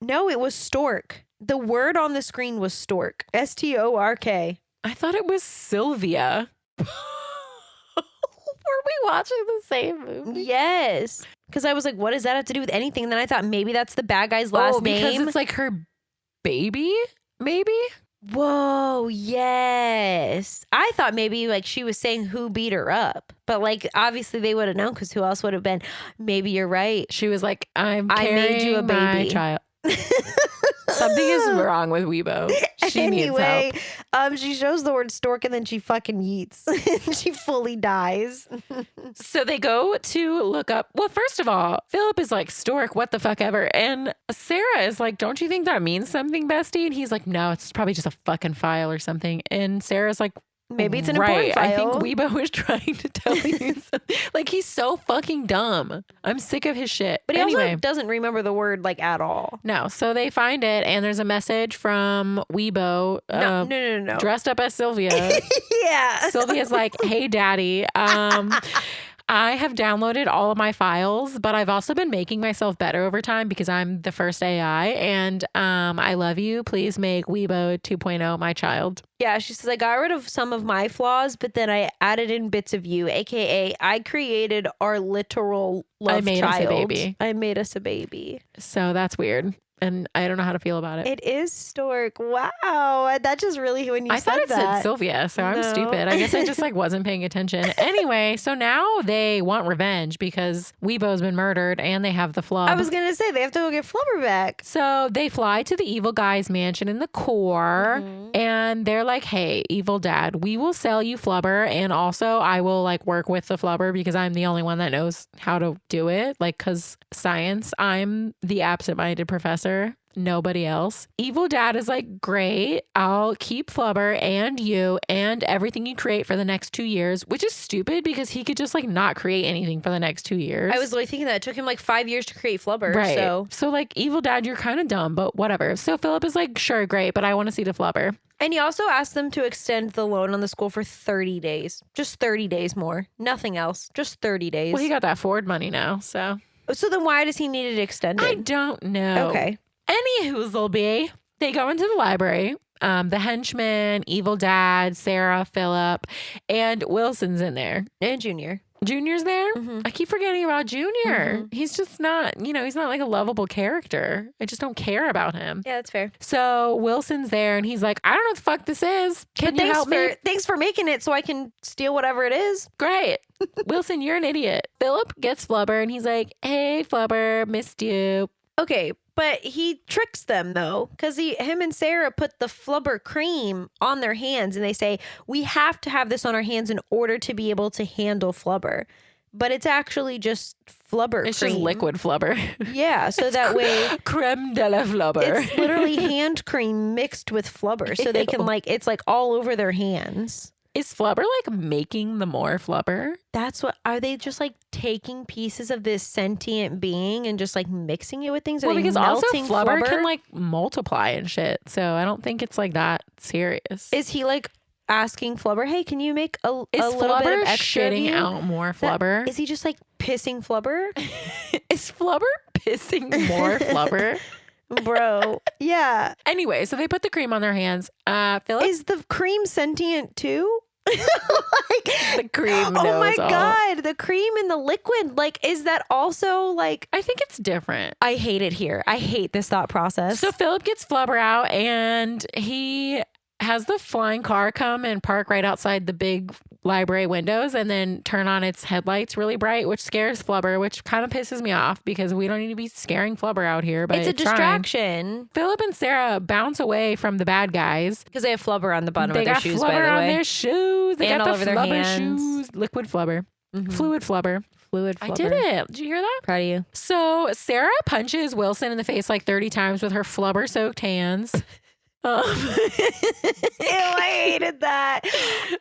No, it was stork. The word on the screen was stork. STORK. I thought it was Sylvia. Were we watching the same movie? Yes. Because I was like, what does that have to do with anything? And then I thought maybe that's the bad guy's last name. Because it's like her baby, maybe? Whoa, yes. I thought maybe like she was saying who beat her up. But like obviously they would have known because who else would have been? Maybe you're right. She was like, I made you a baby. My child. Something is wrong with Weebo. She needs help. She shows the word stork and then she fucking yeets. She fully dies. So they go to look up. Well, first of all, Philip is like, stork, what the fuck ever. And Sarah is like, don't you think that means something, bestie? And he's like, no, it's probably just a fucking file or something. And Sarah's like, Maybe it's an important file. I think Weebo was trying to tell you something. Like, he's so fucking dumb. I'm sick of his shit. But he anyway, also doesn't remember the word like at all. No. So they find it, and there's a message from Weebo. No. Dressed up as Sylvia. Yeah. Sylvia's like, hey, daddy. I have downloaded all of my files, but I've also been making myself better over time because I'm the first AI, and I love you. Please make Weebo 2.0 my child. Yeah, she says, I got rid of some of my flaws, but then I added in bits of you, aka I created our literal love child. Us a baby. I made us a baby. So that's weird. And I don't know how to feel about it. It is stork. Wow. That just really, when you I said thought it that. said Sylvia, so I'm stupid. I guess I just like wasn't paying attention. Anyway, so now they want revenge because Weebo's been murdered and they have the flub. I was going to say, they have to go get Flubber back. So they fly to the evil guy's mansion in the core and they're like, hey, evil dad, we will sell you Flubber. And also I will like work with the Flubber because I'm the only one that knows how to do it. Like, cause science, I'm the absent-minded professor. Nobody else. Evil dad is like, great, I'll keep Flubber and you and everything you create for the next 2 years, which is stupid because he could just like not create anything for the next 2 years. I was really thinking that it took him like 5 years to create Flubber. Right. So like, evil dad, you're kind of dumb, but whatever. So Philip is like, sure, great, but I want to see the Flubber. And he also asked them to extend the loan on the school for 30 days. Just 30 days more. Nothing else. Just 30 days. Well, he got that Ford money now, so. So then why does he need it extended? I don't know. Okay. Any whoozleby. They go into the library. The henchman, evil dad, Sarah, Philip, and Wilson's in there. And Junior. Junior's there? I keep forgetting about Junior. He's just not, he's not like a lovable character. I just don't care about him. Yeah, that's fair. So Wilson's there and he's like, I don't know what the fuck this is. Can you help me? Thanks for making it so I can steal whatever it is. Great. Wilson, you're an idiot. Philip gets Flubber and he's like, hey, Flubber, missed you. Okay, but he tricks them though, because him and Sarah put the Flubber cream on their hands and they say, we have to have this on our hands in order to be able to handle Flubber. But it's actually just Flubber It's cream. just liquid Flubber. Yeah, so that way... Creme de la Flubber. It's literally hand cream mixed with Flubber. So they can it's like all over their hands. Is Flubber like making the more Flubber? That's what, are they just like taking pieces of this sentient being and just like mixing it with things? Well, because also Flubber can like multiply and shit. So I don't think it's like that serious. Is he like asking Flubber, hey, can you make a little Flubber bit of extra shitting out more Flubber? Is he just like pissing Flubber? Is Flubber pissing more Flubber? Bro. Yeah. Anyway, so they put the cream on their hands. Philip? Is the cream sentient too? The cream knows oh my all. God. The cream in the liquid. Like, is that also like... I think it's different. I hate it here. I hate this thought process. So Philip gets Flubber out and he has the flying car come and park right outside the big library windows and then turn on its headlights really bright, which scares Flubber, which kind of pisses me off because we don't need to be scaring Flubber out here. But it's a distraction. Philip and Sarah bounce away from the bad guys because they have Flubber on the bottom of their shoes, by the way. They got Flubber on their shoes. They and got all the over their Flubber hands. shoes. Liquid Flubber. Fluid Flubber. Fluid Flubber. I did it. Did you hear that? Proud of you. So Sarah punches Wilson in the face like 30 times with her Flubber-soaked hands. Ew, I hated that.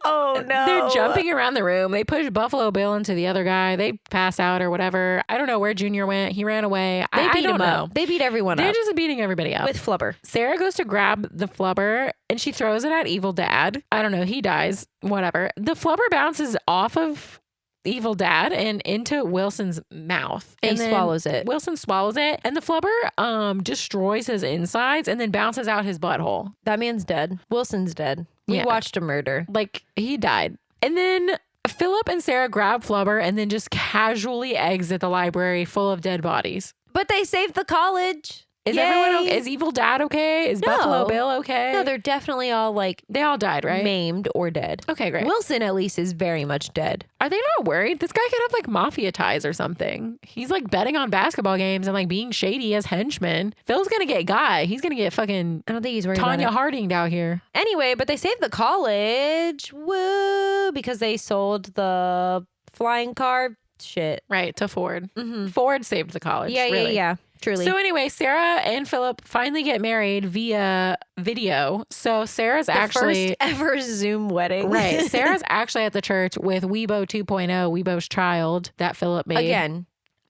Oh no. They're jumping around the room. They push Buffalo Bill into the other guy. They pass out or whatever. I don't know where Junior went. He ran away. They beat him him up. They beat everyone up. They're just beating everybody up. With Flubber. Sarah goes to grab the Flubber and she throws it at Evil Dad. I don't know. He dies. Whatever. The Flubber bounces off of Evil Dad and into Wilson's mouth. And he swallows it. Wilson swallows it. And the Flubber destroys his insides and then bounces out his butthole. That man's dead. Wilson's dead. We watched a murder. Like, he died. And then Philip and Sarah grab Flubber and then just casually exit the library full of dead bodies. But they saved the college. Is Yay. everyone okay? Is Evil Dad okay? Is Buffalo Bill okay? No, they're definitely all like... They all died, right? Maimed or dead. Okay, great. Wilson at least is very much dead. Are they not worried? This guy could have like mafia ties or something. He's like betting on basketball games and like being shady as henchman. Phil's gonna get Guy. He's gonna get fucking I don't think he's worried Tanya about it. Harding down here. Anyway, but they saved the college. Woo! Because they sold the flying car shit. Right, to Ford. Ford saved the college. Yeah, really. yeah. Truly. So anyway, Sarah and Philip finally get married via video. So Sarah's actually first ever Zoom wedding. right. Sarah's actually at the church with Weebo 2.0, Weebo's child that Philip made. Again,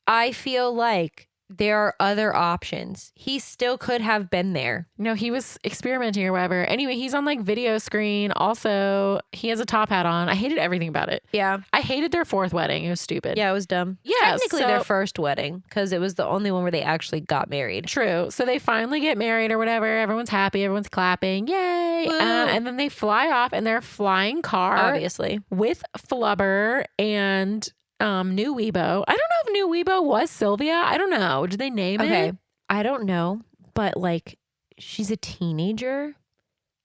I feel like there are other options. He still could have been there. No, he was experimenting or whatever. Anyway, he's on like video screen. Also, he has a top hat on. I hated everything about it. Yeah. I hated their fourth wedding. It was stupid. Yeah, it was dumb. Yeah, Technically their first wedding because it was the only one where they actually got married. True. So they finally get married or whatever. Everyone's happy. Everyone's clapping. Yay. And then they fly off in their flying car. Obviously. With Flubber and new Weebo. I don't know if new Weebo was Sylvia. I don't know. Did they name it? I don't know. But like, she's a teenager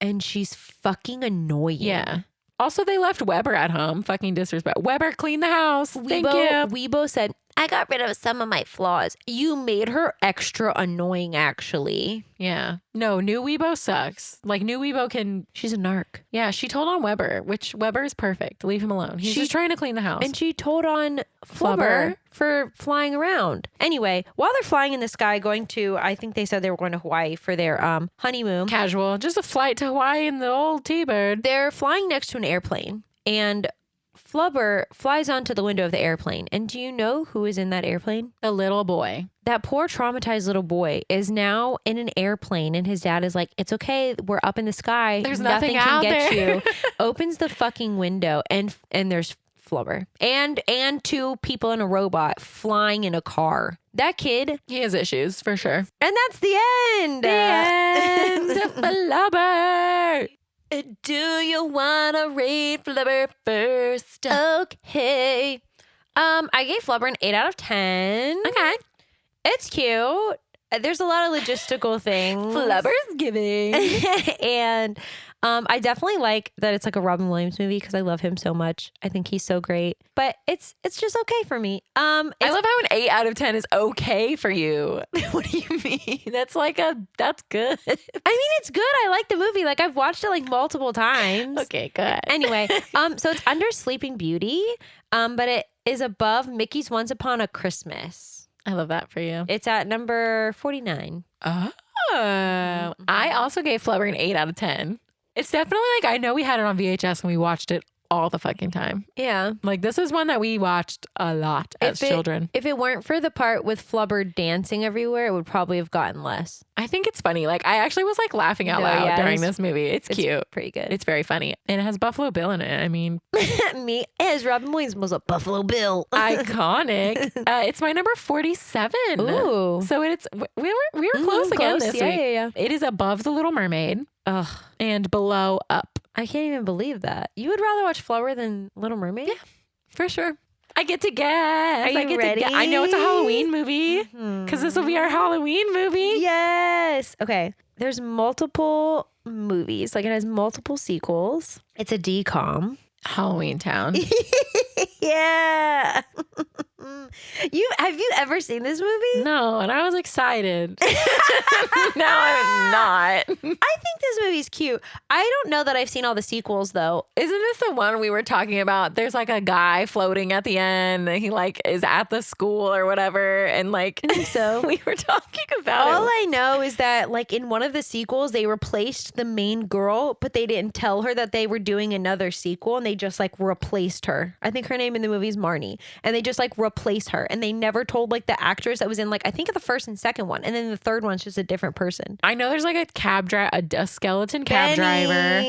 and she's fucking annoying. Yeah. Also, they left Weber at home. Fucking disrespect. Weber, clean the house. Thank you. Weebo said, I got rid of some of my flaws. You made her extra annoying, actually. Yeah. No, new Weebo sucks. Like, new Weebo can... She's a narc. Yeah, she told on Weber, which Weber is perfect. Leave him alone. He's just trying to clean the house. And she told on Flubber for flying around. Anyway, while they're flying in the sky, going to, I think they said they were going to Hawaii for their honeymoon. Casual. Just a flight to Hawaii in the old T-Bird. They're flying next to an airplane. And Flubber flies onto the window of the airplane. And do you know who is in that airplane? A little boy. That poor traumatized little boy is now in an airplane and his dad is like, it's okay. We're up in the sky. There's nothing out can get there. you. Opens the fucking window and there's Flubber and two people in a robot flying in a car. That kid. He has issues for sure. And that's the end. The end of Flubber. Do you want to rate Flubber first? Okay. I gave Flubber an 8 out of 10. Okay. It's cute. There's a lot of logistical things. Flubber's giving. And I definitely like that it's like a Robin Williams movie because I love him so much. I think he's so great. But it's just okay for me. I love how an 8 out of 10 is okay for you. What do you mean? That's good. I mean, it's good. I like the movie. Like I've watched it like multiple times. Okay, good. Anyway, so it's under Sleeping Beauty, but it is above Mickey's Once Upon a Christmas. I love that for you. It's at number 49. Oh. I also gave Flubber an 8 out of 10. It's definitely like, I know we had it on VHS and we watched it all the fucking time. Yeah. Like this is one that we watched a lot as children. If it weren't for the part with Flubber dancing everywhere, it would probably have gotten less. I think it's funny. Like I actually was like laughing out loud during this movie. It's cute. Pretty good. It's very funny. And it has Buffalo Bill in it. I mean. Me as Robin Williams was a Buffalo Bill. Iconic. It's my number 47. Ooh. So we were close again this week. Yeah. It is above The Little Mermaid. Ugh. And below Up. I can't even believe that. You would rather watch Flubber than Little Mermaid? Yeah, for sure. I get to guess. Are you ready? I know it's a Halloween movie because this will be our Halloween movie. Yes. Okay. There's multiple movies. Like it has multiple sequels. It's a DCOM. Halloween Town. Yeah. Have you ever seen this movie? No, and I was excited. Now I'm not. I think this movie's cute. I don't know that I've seen all the sequels though. Isn't this the one we were talking about? There's like a guy floating at the end and he like is at the school or whatever. And like, I think so. We were talking about all it. I know is that like in one of the sequels, they replaced the main girl, but they didn't tell her that they were doing another sequel and they just like replaced her. I think her name in the movie is Marnie. And they just like replaced her. And they never told like the actress that was in like, I think the first and second one. And then the third one's just a different person. I know there's like a cab driver, a skeleton cab driver.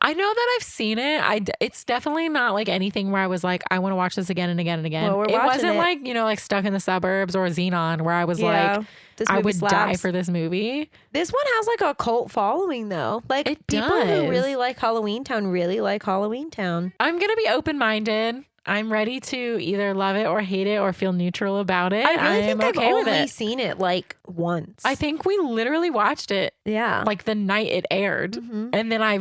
I know that I've seen it. It's definitely not like anything where I was like, I want to watch this again and again and again. Well, it wasn't like, like Stuck in the Suburbs or Xenon where I was like, I would die for this movie. This one has like a cult following though. Like people who really like Halloween Town really like Halloween Town. I'm going to be open-minded. I'm ready to either love it or hate it or feel neutral about it. I really think I've okay only seen it like once. I think we literally watched it. Yeah. Like the night it aired. Mm-hmm. And then I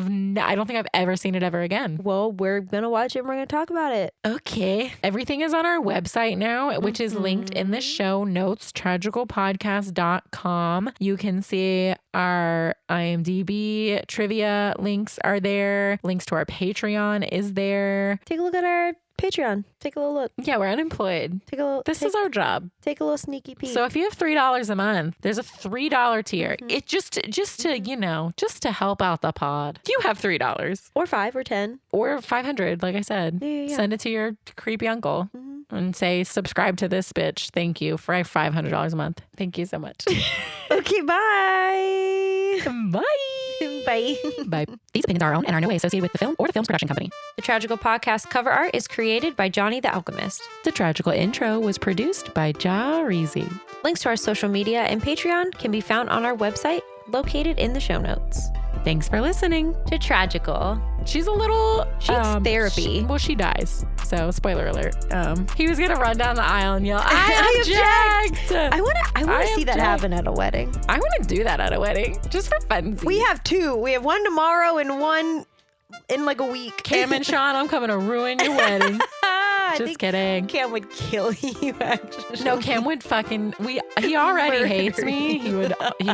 don't think I've ever seen it ever again. Well, we're going to watch it and we're going to talk about it. Okay. Everything is on our website now, which is linked in the show notes, tragicalpodcast.com. You can see our IMDb trivia links are there. Links to our Patreon is there. Take a look at our Patreon. Take a little look. Yeah, we're unemployed. Take a little. This is our job. Take a little sneaky peek. So if you have $3 a month, there's a $3 tier. It just to just to help out the pod. You have $3 or 5 or 10 or 500. Like I said, send it to your creepy uncle and say subscribe to this bitch. Thank you for $500 a month. Thank you so much. Okay, bye. Bye. Bye. Bye. These opinions are our own and are no way associated with the film or the film's production company. The Tragical podcast cover art is created by Johnny the Alchemist. The Tragical intro was produced by Ja Reezy. Links to our social media and Patreon can be found on our website, located in the show notes. Thanks for listening to Tragical. She's a little... She needs therapy. She dies. So, spoiler alert. He was going to run down the aisle and yell, I object! I want to see that happen at a wedding. I want to do that at a wedding. Just for fun. We have 2. We have one tomorrow and one in like a week. Cam and Sean, I'm coming to ruin your wedding. Just kidding. Cam would kill you, actually. No, Cam would fucking... He already hates me. He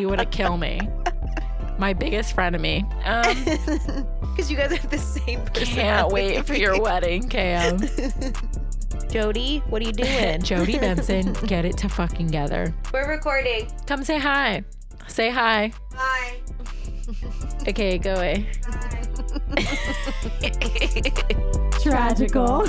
would kill me. My biggest frenemy. Because you guys have the same personality. Can't wait for your wedding, Cam. Jody, what are you doing? Jody Benson, get it to fucking together. We're recording. Come say hi. Say hi. Hi. Okay, go away. Bye. Tragical.